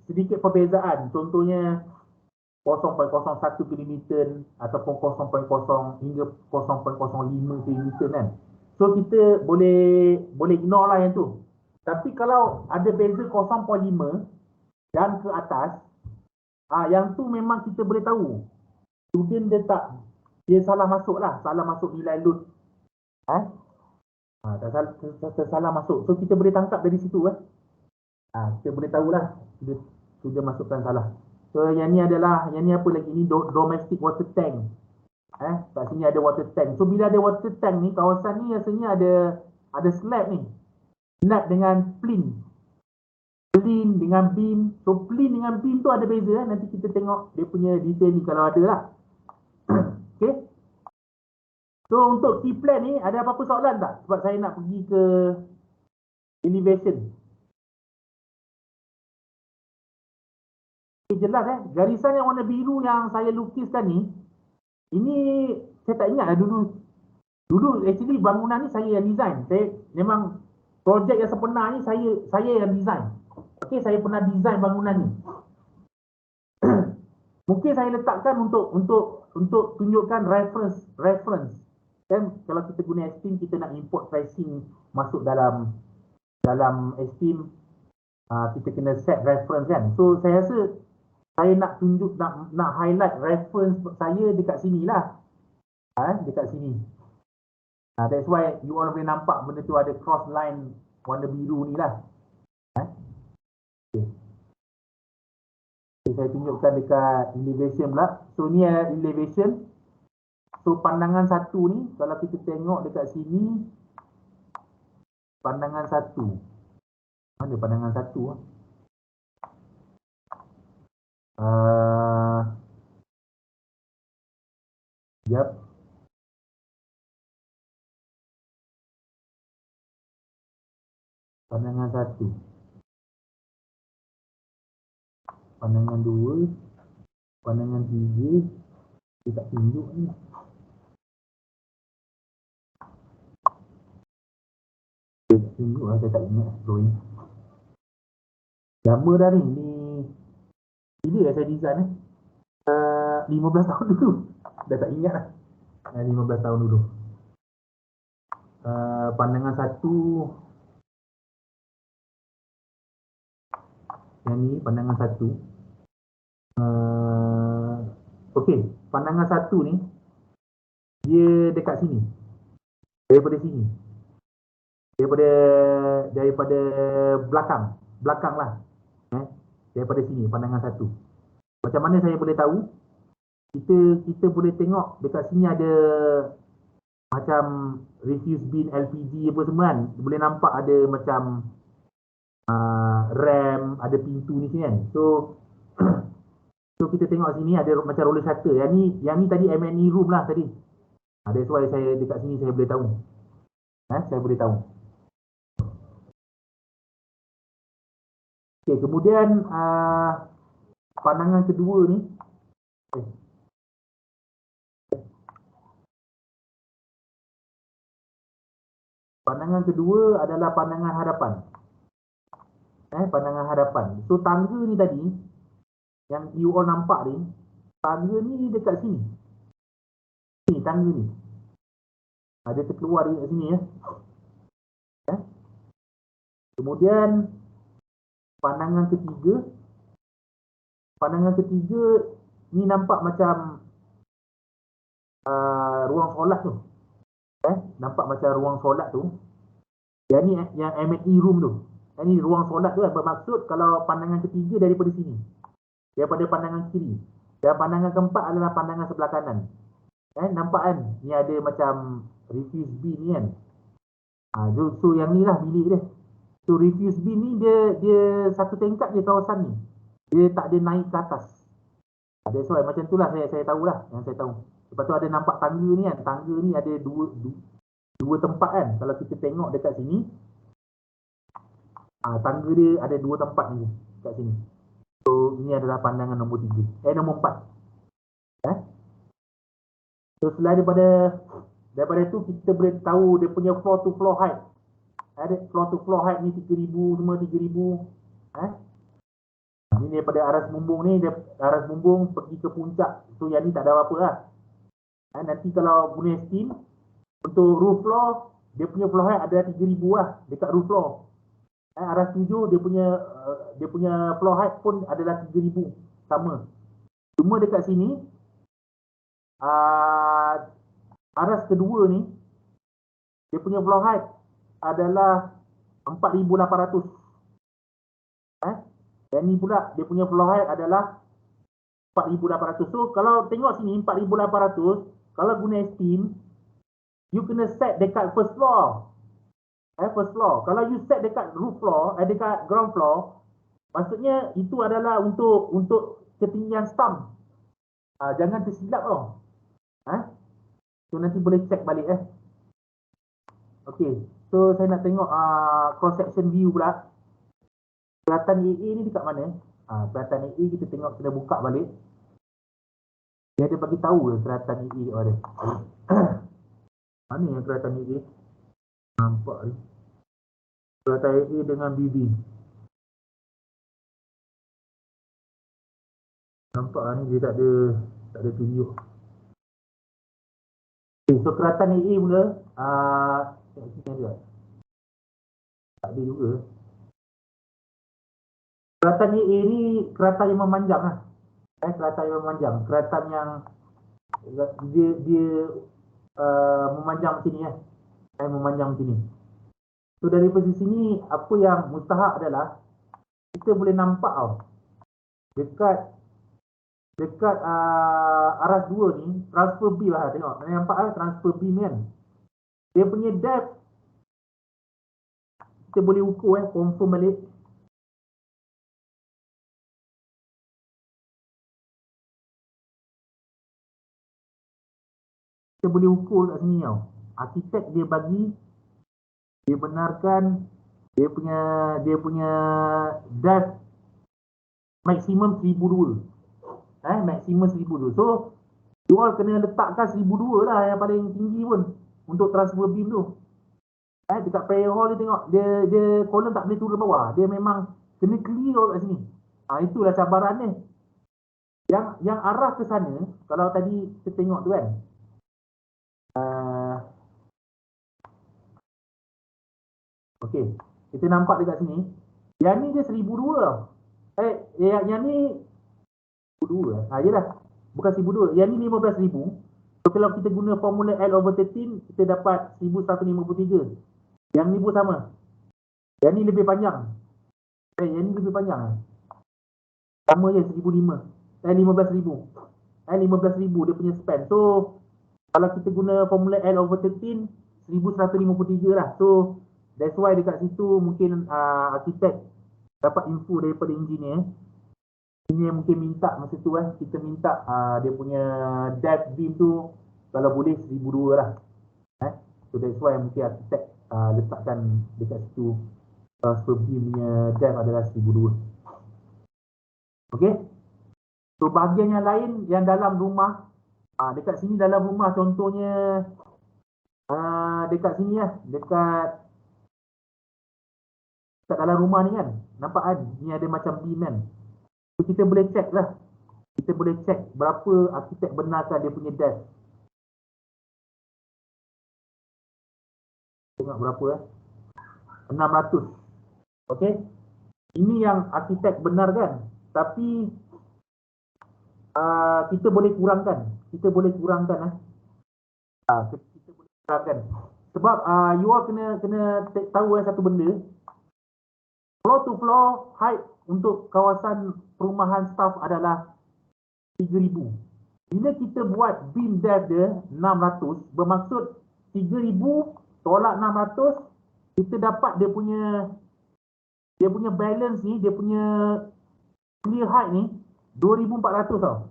sedikit perbezaan, contohnya 0.01 km ataupun 0.0 hingga 0.05 km kan. So kita boleh ignore lah yang tu. Tapi kalau ada beza 0.5 dan ke atas, yang tu memang kita boleh tahu student dia salah masuk nilai load. Salah masuk. So kita boleh tangkap dari situ kita boleh tahulah dia masukkan salah. So yang ni apa lagi ni, domestic water tank. Kat sini ada water tank. So bila ada water tank ni, kawasan ni rasanya ada slab ni. Slab dengan plin dengan beam. So plin dengan beam tu ada beza nanti kita tengok dia punya detail ni kalau ada lah. Okay. So untuk key plan ni ada apa-apa soalan tak? Sebab saya nak pergi ke elevation. Jelas garisan yang warna biru yang saya lukiskan ni, ini saya tak ingat dulu actually bangunan ni saya yang design. Saya memang projek yang sebenar ni saya yang design. Okey, saya pernah design bangunan ni. Mungkin saya letakkan untuk tunjukkan reference. Kan kalau kita guna Esteem, kita nak import pricing masuk dalam Esteem, kita kena set reference kan. So saya rasa saya nak tunjuk, nak highlight reference saya dekat sini lah. Dekat sini. That's why you all boleh nampak benda tu ada cross line warna biru ni lah. Okay. Saya tunjukkan dekat elevation pula. So ni elevation. So pandangan satu ni, kalau kita tengok dekat sini, pandangan satu. Mana pandangan satu? Yep. Pandangan satu. Pandangan dua. Pandangan tiga. Dia tak tunjuk ni. Dia tunjuk lah, saya tak ingat drawing. Lama dah ni. Bila saya design 15 tahun dulu. Dah tak ingat lah. 15 tahun dulu. Pandangan satu. Yang ni pandangan satu. Okey, pandangan satu ni dia dekat sini. Daripada sini. Daripada belakang lah. Daripada sini pandangan satu. Macam mana saya boleh tahu? Kita boleh tengok dekat sini ada macam refuse bin LPG apa semua kan. Boleh nampak ada macam rem, ada pintu ni sini kan. So kita tengok sini ada macam roller shutter. Yang ni tadi M&E room lah tadi. That's why saya dekat sini saya boleh tahu. Saya boleh tahu. Okay, kemudian pandangan kedua ni. Pandangan kedua adalah pandangan hadapan. Pandangan hadapan. So tangga ni tadi yang you all nampak ni, tangga ni dekat sini. Ni tangga ni. Ada terkeluar dekat sini Kemudian pandangan ketiga. Pandangan ketiga ni nampak macam ruang solat tu. Nampak macam ruang solat tu. Yang ni yang M&E room tu. Yang ni ruang solat tu bermaksud kalau pandangan ketiga daripada sini. Daripada pandangan kiri. Dan pandangan keempat adalah pandangan sebelah kanan. Nampak kan? Ni ada macam refuse bin ni kan. So yang ni lah bilik dia. So refuse bin ni dia satu tingkat je kawasan ni. Dia tak ada naik ke atas. That's why macam tu lah saya tahu lah, yang saya tahu. Lepas tu ada nampak tangga ni kan. Tangga ni ada dua tempat kan. Kalau kita tengok dekat sini, tangga dia ada dua tempat ni kat sini. So ini adalah pandangan nombor 3. Nombor 4. So selain daripada tu kita boleh tahu dia punya floor to floor height. Ada floor to floor height ni 3,000, semua 3,000. Ini daripada aras bumbung ni, aras bumbung pergi ke puncak. So yang ni tak ada apa-apa lah. Nanti kalau guna steam, untuk roof floor, dia punya floor height ada 3,000 lah dekat roof floor. Aras 7 dia punya floor height pun adalah 3,000, sama. Cuma dekat sini aras kedua ni dia punya floor height adalah 4,800. Dan ni pula dia punya floor height adalah 4,800. So kalau tengok sini 4,800, kalau guna steam, you kena set dekat first floor. First floor. Kalau you set dekat roof floor, dekat ground floor, maksudnya itu adalah untuk ketinggian stump. Jangan tersilap tau. So nanti boleh check balik Okay. So saya nak tengok cross section view pula. Kelihatan AA ni dekat mana? Kelihatan AA kita tengok, kena buka balik. Dia ada bagi tahu kelihatan AA ada. Mana yang kelihatan AA? Nampak ni. Kelihatan AA dengan BB. Nampak ni dia tak ada tunjuk. Okay, so kelihatan AA pula. Sini juga. Tak ada juga. Keratan AA ni keratan yang memanjang lah. Keratan yang memanjang. Keratan yang dia memanjang macam ni memanjang macam ni. So dari posisi ni, apa yang mustahak adalah kita boleh nampak tau. Dekat aras 2 ni, transfer beam lah tengok. Nampak transfer beam kan. Dia punya depth kita boleh ukur confirm balik. Kita boleh ukur kat sini tau. Arkitek dia benarkan dia punya depth maksimum 1,200. Maksimum 1,200. So you all kena letakkan 1,200 lah yang paling tinggi pun untuk transfer beam tu. Dekat prayer hall ni tengok, dia kolom tak boleh turun bawah. Dia memang kena clear kat sini. Itulah cabaran ni. Yang arah ke sana, kalau tadi kita tengok tu kan, okey, kita nampak dekat sini, yang ni dia 1,200 tau. Yang ni 1,200 yelah, bukan 1,200. Yang ni 15,000. So kalau kita guna formula L/13, kita dapat 1,153. Yang ni pun sama. Yang ni lebih panjang. Yang ni lebih panjang. Sama je 1,500. 15,000. 15,000 dia punya span. So kalau kita guna formula L/13, 1,153 lah. So that's why dekat situ mungkin arkitek dapat info daripada engineer. Engineer mungkin minta masa tu kita minta dia punya depth beam tu kalau boleh 1,200 lah. So that's why mungkin arkitek letakkan dekat situ transfer beam punya depth adalah 1,200. Okay. So bahagian yang lain yang dalam rumah, dekat sini dalam rumah contohnya dekat sini dekat dalam rumah ni kan, nampak kan ni ada macam beam kan. So kita boleh check lah. Kita boleh check berapa arkitek benarkan dia punya depth. Tengok berapa 600. Okay. Ini yang arkitek benarkan. Tapi kita boleh kurangkan. Kita boleh kurangkan. Sebab you all kena tahu satu benda. Floor to floor height untuk kawasan perumahan staff adalah 3000. Bila kita buat beam depth dia 600, bermaksud 3000 tolak 600, kita dapat dia punya balance ni, dia punya clear height ni 2400 tau.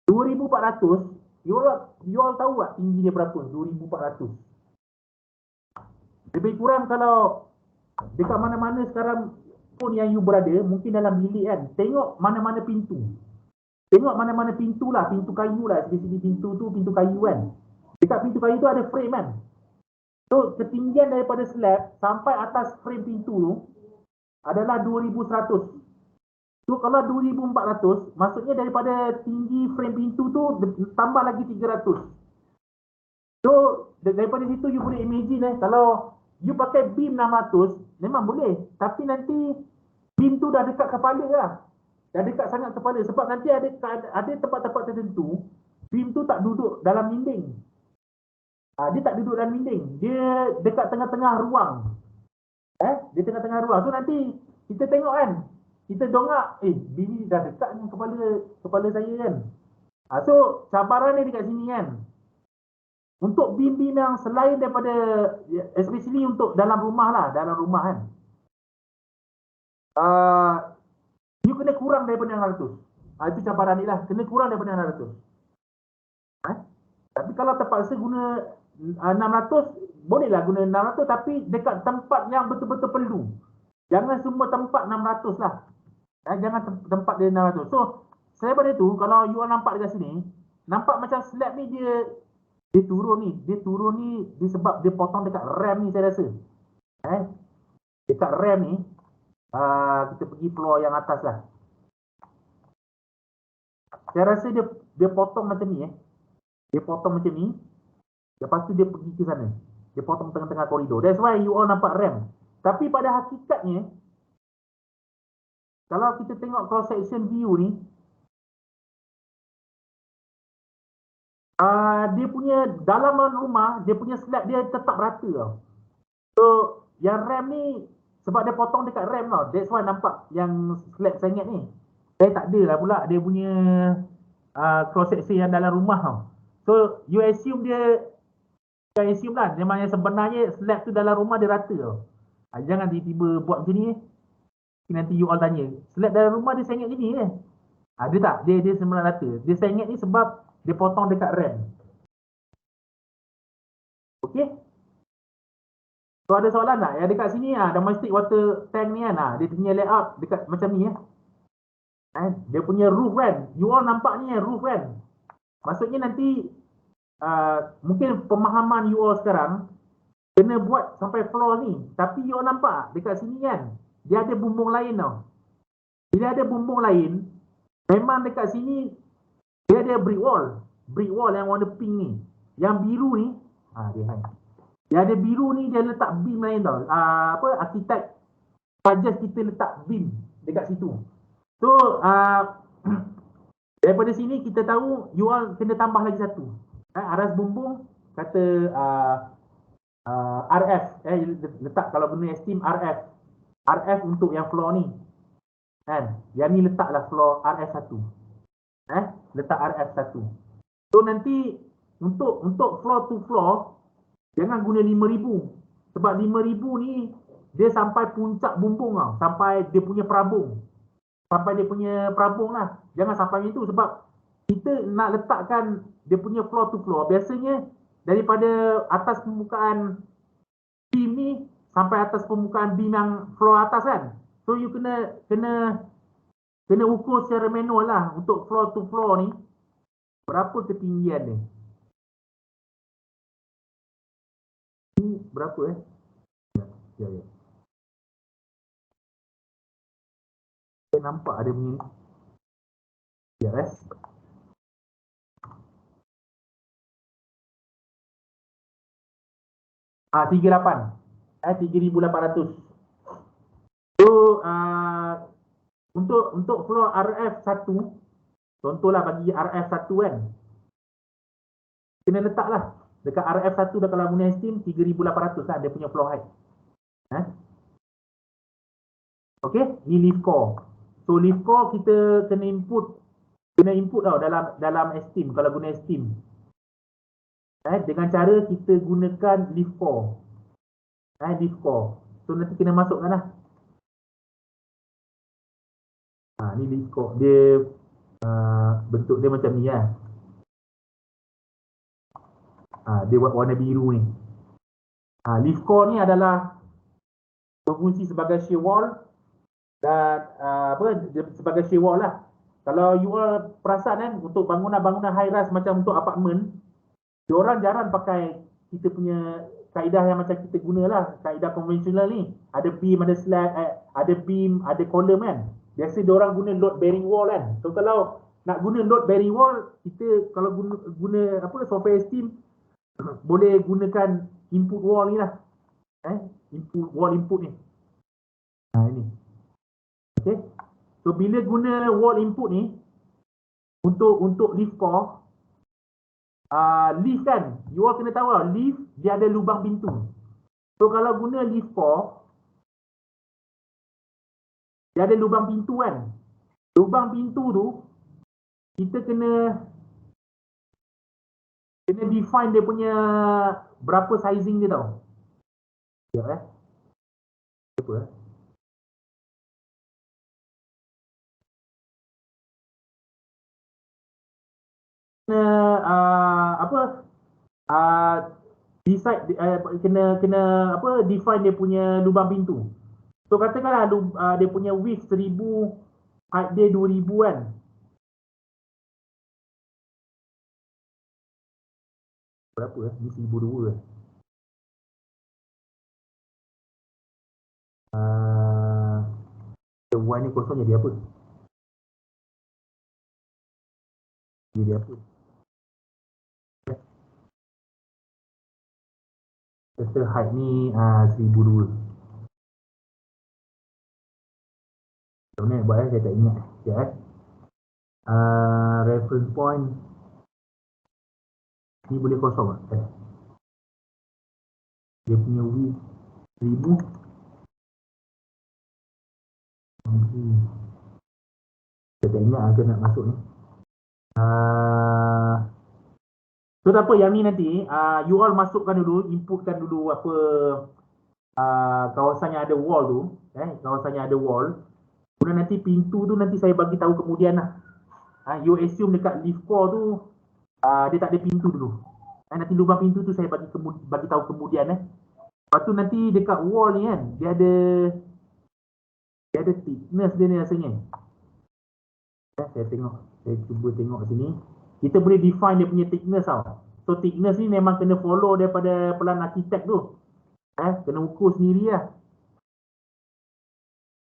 2400, you all tahu tak tinggi dia berapa? 2400. Lebih kurang kalau dekat mana-mana sekarang pun yang you berada, mungkin dalam bilik kan, tengok mana-mana pintu. Tengok mana-mana pintu lah, pintu kayu lah, especially pintu tu, pintu kayu kan. Dekat pintu kayu tu ada frame kan. So, ketinggian daripada slab sampai atas frame pintu tu adalah 2100. So, kalau 2400, maksudnya daripada tinggi frame pintu tu tambah lagi 300. So, daripada situ you boleh imagine kalau you pakai beam 600, memang boleh. Tapi nanti beam tu dah dekat kepala lah. Dah dekat sangat kepala. Sebab nanti ada tempat-tempat tertentu, beam tu tak duduk dalam dinding. Dia tak duduk dalam dinding. Dia dekat tengah-tengah ruang. Dia tengah-tengah ruang. So nanti kita tengok kan. Kita dongak, bini dah dekat dengan kepala saya kan. So cabaran dia dekat sini kan. Untuk beam-beam yang selain daripada, especially untuk dalam rumah lah. Dalam rumah kan. You kena kurang daripada 600. Itu cabaran ni lah. Kena kurang daripada 600. Tapi kalau terpaksa guna 600, bolehlah guna 600 tapi dekat tempat yang betul-betul perlu. Jangan semua tempat 600 lah. Jangan tempat dia 600. So, selepas itu, kalau you all nampak dekat sini, nampak macam slab ni dia turun ni. Dia turun ni disebab dia potong dekat ram ni saya rasa. Dekat ram ni, kita pergi floor yang atas lah. Saya rasa dia potong macam ni Dia potong macam ni. Lepas tu dia pergi ke sana. Dia potong tengah-tengah koridor. That's why you all nampak rem. Tapi pada hakikatnya, kalau kita tengok cross section view ni, dia punya dalaman rumah, dia punya slab dia tetap rata tau. So, yang rem ni, sebab dia potong dekat rem tau. That's why nampak yang slab sengit ni. Tak ada lah pula dia punya cross section yang dalam rumah tau. So, you assume lah, memang yang sebenarnya slab tu dalam rumah dia rata tau. Jangan tiba-tiba buat macam ni. Nanti you all tanya, slab dalam rumah dia sengit gini dia tak, dia sebenarnya rata. Dia sengit ni sebab dia potong dekat rem. Okey? So, ada soalan tak? Yang dekat sini domestic water tank ni kan, dia punya layout dekat macam ni dia punya roof kan. You all nampak ni roof kan. Maksudnya nanti mungkin pemahaman you all sekarang kena buat sampai floor ni. Tapi you all nampak dekat sini kan, dia ada bumbung lain tau. Bila ada bumbung lain, memang dekat sini dia ada brick wall yang warna pink ni. Yang biru ni dia ada biru ni, dia letak beam lain tau. Arkitek suggest kita letak beam dekat situ. So daripada sini kita tahu you all kena tambah lagi satu. Aras bumbung kata RF, letak kalau guna steam RF untuk yang floor ni kan. Yang ni letaklah floor RF1. Letak RF1. So nanti untuk floor to floor jangan guna 5000. Sebab 5000 ni dia sampai puncak bumbung tau, sampai dia punya perabung. Lah. Jangan sampai itu sebab kita nak letakkan dia punya floor to floor. Biasanya daripada atas permukaan beam ni sampai atas permukaan beam yang floor atas kan. So you kena ukur secara manual lah untuk floor to floor ni berapa ketinggian dia. Ni berapa Ya. Saya nampak ada bunyi ni. Ya, 38. 3800. So untuk floor RF1, contohlah bagi RF1 kan, kena letaklah dekat RF1 dah kalau guna steam 3800 lah dia punya floor height. Okey, ni lift core. So lift core kita kena input Kena input tau dalam Esteem, kalau guna Esteem. Dengan cara kita gunakan leaf core. Leaf core. So nanti kena masukkan lah. Ni leaf core. Dia bentuk dia macam ni lah. Dia buat warna biru ni. Leaf core ni adalah berfungsi sebagai shear wall dan sebagai shear wall lah. Kalau you all perasan kan, untuk bangunan-bangunan high rise macam untuk apartmen, diorang jarang pakai kita punya kaedah yang macam kita gunalah, kaedah konvensional ni. Ada beam, ada slab, ada beam, ada column kan. Biasa diorang guna load bearing wall kan. So kalau nak guna load bearing wall, kita kalau guna software Esteem, boleh gunakan input wall ni lah. Input wall input ni. Ini. Okay. So bila guna wall input ni untuk leaf core, leaf kan, you all kena tahu lah, leaf dia ada lubang pintu. So kalau guna leaf core, dia ada lubang pintu kan. Lubang pintu tu kita kena define dia punya berapa sizing dia tau. Sekejap apa decide kena define dia punya lubang pintu. So katakanlah dia punya width 1000, height dia 2000 kan. Berapa ni 1002 Y ni kosong jadi apa? Jadi apa? Kata height ni 1002. Macam mana buat saya tak ingat. Sekejap reference point ni boleh kosong tak? Dia punya width 1000. Saya tak ingat aku nak masuk ni. So tak apa, yang ni nanti you all masukkan dulu, inputkan dulu apa kawasan yang ada wall tu, kawasan yang ada wall. Kemudian nanti pintu tu nanti saya bagi tahu kemudian lah. You assume dekat leaf core tu dia tak ada pintu dulu. Nanti lubang pintu tu saya bagi tahu kemudian. Lepas tu nanti dekat wall ni kan, dia ada thickness dia ni rasanya. Saya cuba tengok sini. Kita boleh define dia punya thickness tau. So thickness ni memang kena follow daripada pelan arkitek tu. Kena ukur sendiri lah.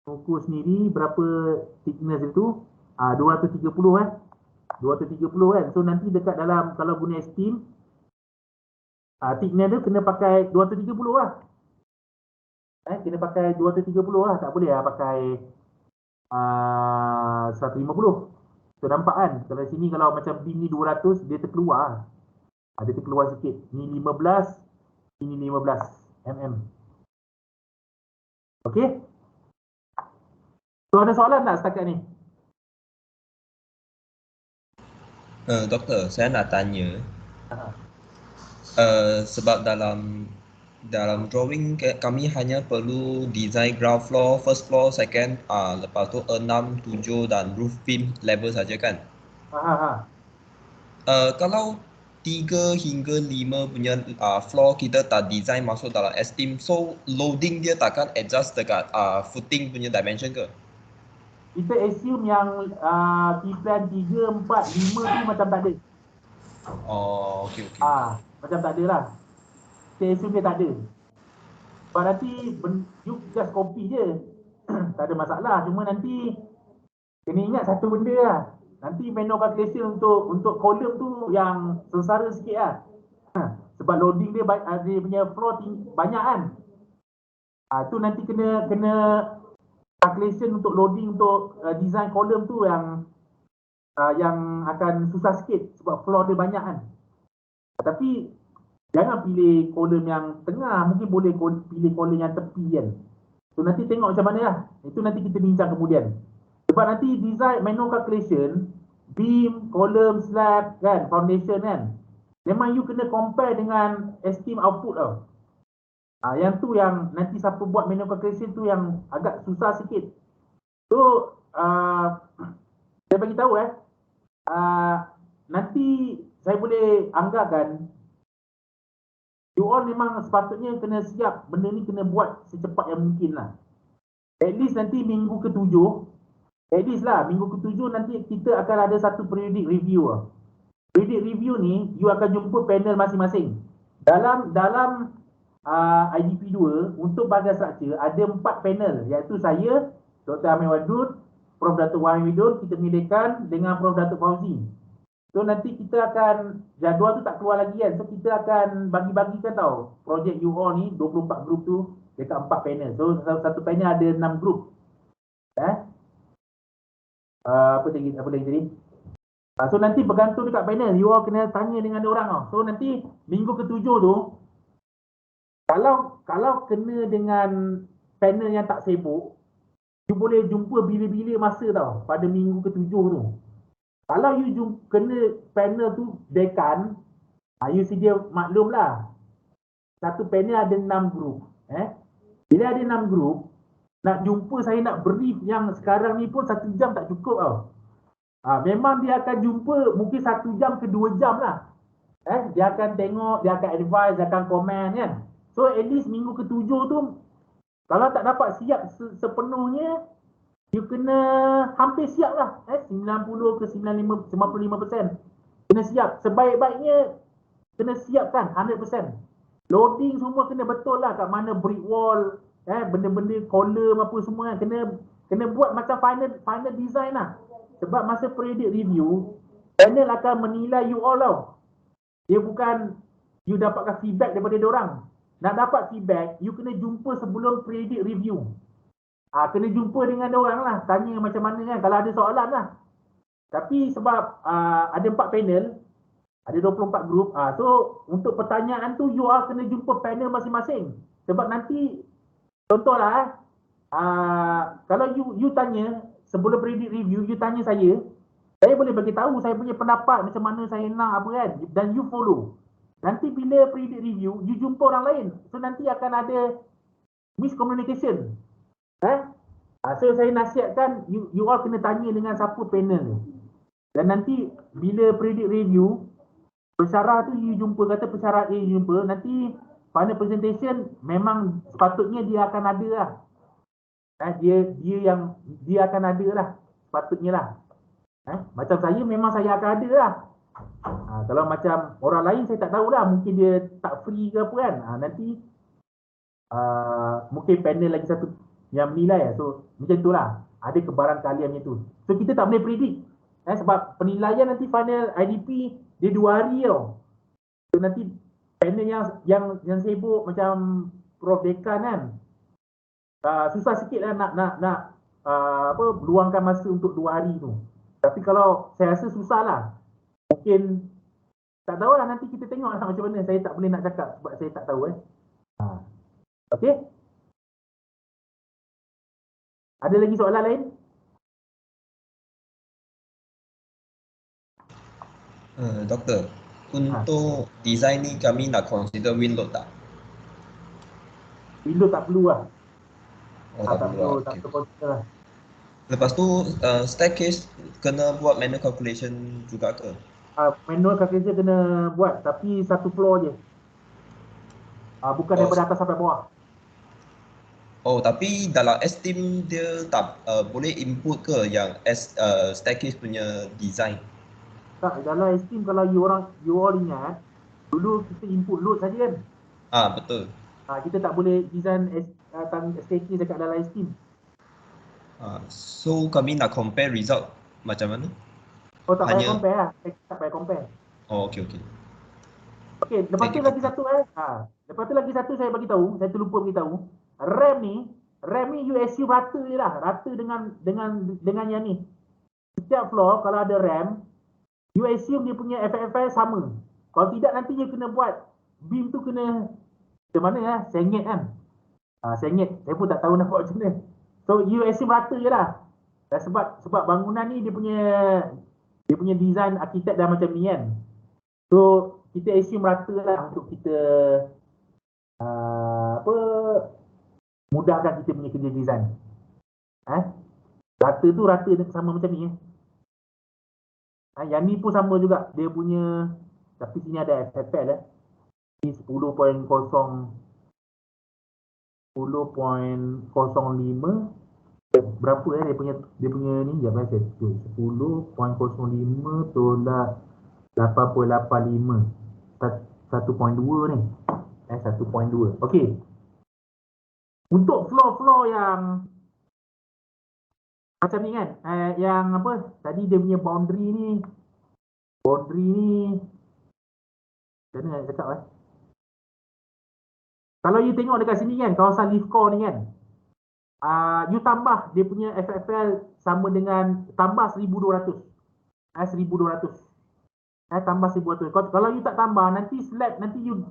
Ukur sendiri berapa thickness itu. 230 230 kan. So nanti dekat dalam, kalau guna Esteem, thickness tu kena pakai 230 lah. Kena pakai 230 lah. Tak boleh lah pakai 150. So nampak kan, kalau sini kalau macam beam ni 200, dia terkeluar. Dia terkeluar sikit. Ni 15, ini 15 mm. Okey? So ada soalan tak setakat ni? Doktor, saya nak tanya. Sebab dalam drawing kami hanya perlu design ground floor, first floor, second, lepas tu 6, 7 dan roof beam level saja kan? Kalau 3 hingga 5 punya floor kita tak design masuk dalam Esteem, so loading dia takkan adjust dekat footing punya dimension ke? Kita assume yang T-plan 3, 4, 5 tu macam tak ada. Oh, okey. Macam tak ada lah. Saya assume dia tak ada. Sebab nanti you just copy je. Tak ada masalah. Cuma nanti kena ingat satu benda lah. Nanti manual calculation untuk column tu yang sengsara sikit lah. Sebab loading dia punya floor banyak kan. Tu nanti kena calculation untuk loading untuk design column tu yang akan susah sikit sebab floor dia banyak kan. Tapi jangan pilih column yang tengah, mungkin boleh pilih column yang tepi kan. So nanti tengok macam mana lah. Itu nanti kita bincang kemudian. Sebab nanti design manual calculation beam, column, slab kan, foundation kan. Memang you kena compare dengan esteem output tau. Yang tu yang nanti siapa buat manual calculation tu yang agak susah sikit. So saya bagi tahu nanti saya boleh anggarkan you all memang sepatutnya kena siap benda ni kena buat secepat yang mungkin lah. At least nanti minggu ke-7, at least lah minggu ke-7 nanti kita akan ada satu periodic review lah. Periodic review ni you akan jumpa panel masing-masing. Dalam IDP 2 untuk bahagian structure ada 4 panel, iaitu saya, Dr. Amir Wadud, Prof. Datuk Wahid Widul, kita milikan dengan Prof. Datuk Fauzi. So nanti kita akan, jadual tu tak keluar lagi kan, so kita akan bagi-bagikan tau projek you all ni 24 grup tu dekat 4 panel. So satu panel ada 6 grup. Apa lagi tadi? So nanti bergantung dekat panel, you all kena tanya dengan dia orang tau. So nanti minggu ke-7 tu kalau kena dengan panel yang tak sibuk, you boleh jumpa bila-bila masa tau pada minggu ke-7 tu. Kalau you kena panel tu dekan, you sedia maklum lah. Satu panel ada 6 grup. Bila ada 6 grup, nak jumpa saya nak brief yang sekarang ni pun 1 jam tak cukup tau. Memang dia akan jumpa mungkin 1 jam ke 2 jam lah. Dia akan tengok, dia akan advise, dia akan komen kan. So at least minggu ke-7 tu, kalau tak dapat siap sepenuhnya, you kena hampir siap lah. 90 ke 95%. Kena siap. Sebaik-baiknya kena siapkan 100%. Loading semua kena betul lah. Kat mana brick wall, benda-benda column apa semua kan. Kena buat macam final design lah. Sebab masa periodic review, panel akan menilai you all tau. Dia bukan you dapatkan feedback daripada diorang. Nak dapat feedback, you kena jumpa sebelum periodic review. Kena jumpa dengan diorang lah, tanya macam mana kan, kalau ada soalan lah. Tapi sebab ada 4 panel, ada 24 grup, so untuk pertanyaan tu you all kena jumpa panel masing-masing. Sebab nanti, contohlah kalau you tanya sebelum periodic review, you tanya saya boleh bagi tahu saya punya pendapat macam mana saya nak apa kan, dan you follow. Nanti bila periodic review, you jumpa orang lain, so nanti akan ada miscommunication. So saya nasihatkan you all kena tanya dengan siapa panel ni. Dan nanti bila periodic review, pensyarah tu you jumpa, kata pensyarah A you jumpa, nanti final presentation memang sepatutnya dia akan ada lah. Dia akan ada lah, sepatutnya lah. Macam saya memang saya akan ada lah. Kalau macam orang lain saya tak tahu lah, mungkin dia tak free ke apa kan. Nanti mungkin panel lagi satu yang menilai. So macam tu lah, ada kebarangkalian macam tu. So kita tak boleh predict, sebab penilaian nanti final IDP dia 2 hari tau. So nanti panel yang sibuk macam Prof Dekan kan, susah sikit lah nak luangkan masa untuk 2 hari tu. Tapi kalau saya rasa susah lah, mungkin tak tahu lah, nanti kita tengok lah macam mana. Saya tak boleh nak cakap sebab saya tak tahu. Okey. Ada lagi soalan lain? Doktor, untuk design ni kami nak consider window tak? Window tak perlu lah. Tak perlu. Tak perlu consider lah. Lepas tu staircase kena buat manual calculation juga ke? Manual calculation kena buat, tapi satu floor je. Bukan daripada atas sampai bawah. Tapi dalam esteem dia tak boleh input ke yang staircase punya design? Tak, dalam esteem kalau you all ingat, dulu kita input load saja kan? Betul. Kita tak boleh design staircase dekat dalam esteem. So kami nak compare result macam mana? Tak payah compare lah. Tak payah compare. Okey. Okey, lepas tu lagi satu lepas tu lagi satu saya bagi tahu, saya terlupa bagi tahu. RAM ni you assume rata je lah, rata dengan yang ni. Setiap floor kalau ada RAM, you assume dia punya FFI sama. Kalau tidak nanti you kena buat beam tu kena macam mana sengit kan. Sengit, saya pun tak tahu nak buat macam mana. So you assume rata je lah. Dan sebab bangunan ni dia punya Dia punya design arkitek dah macam ni kan. So kita assume rata lah untuk kita apa mudahkan kita punya kerja design. Rata tu rata sama macam ni. Yang ni pun sama juga. Dia punya, tapi sini ada FFL Ni 10.05 berapa dia punya ni jap saya 10.05 tolak 8.85 1.2 ni 1.2. okey, untuk floor yang macam ni kan, yang apa tadi dia punya boundary ni macam mana nak cakap kalau you tengok dekat sini kan, kawasan lift core ni kan, you tambah dia punya FFL sama dengan tambah 1200. 1200. Tambah 1200. Kalau you tak tambah, nanti slab nanti you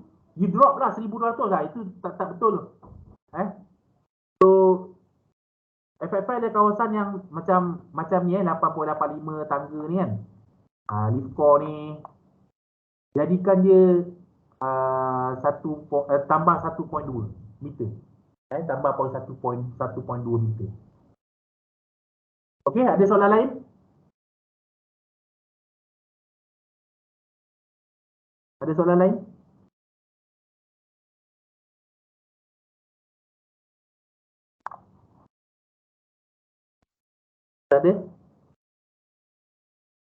drop lah 1200 lah. Itu tak betul. So FFL dia kawasan yang macam ni 8.85 tangga ni kan. Lift core ni jadikan dia tambah 1.2 meter. Tambah 1.2 meter. Okey, ada soalan lain? Ada soalan lain? Tak ada?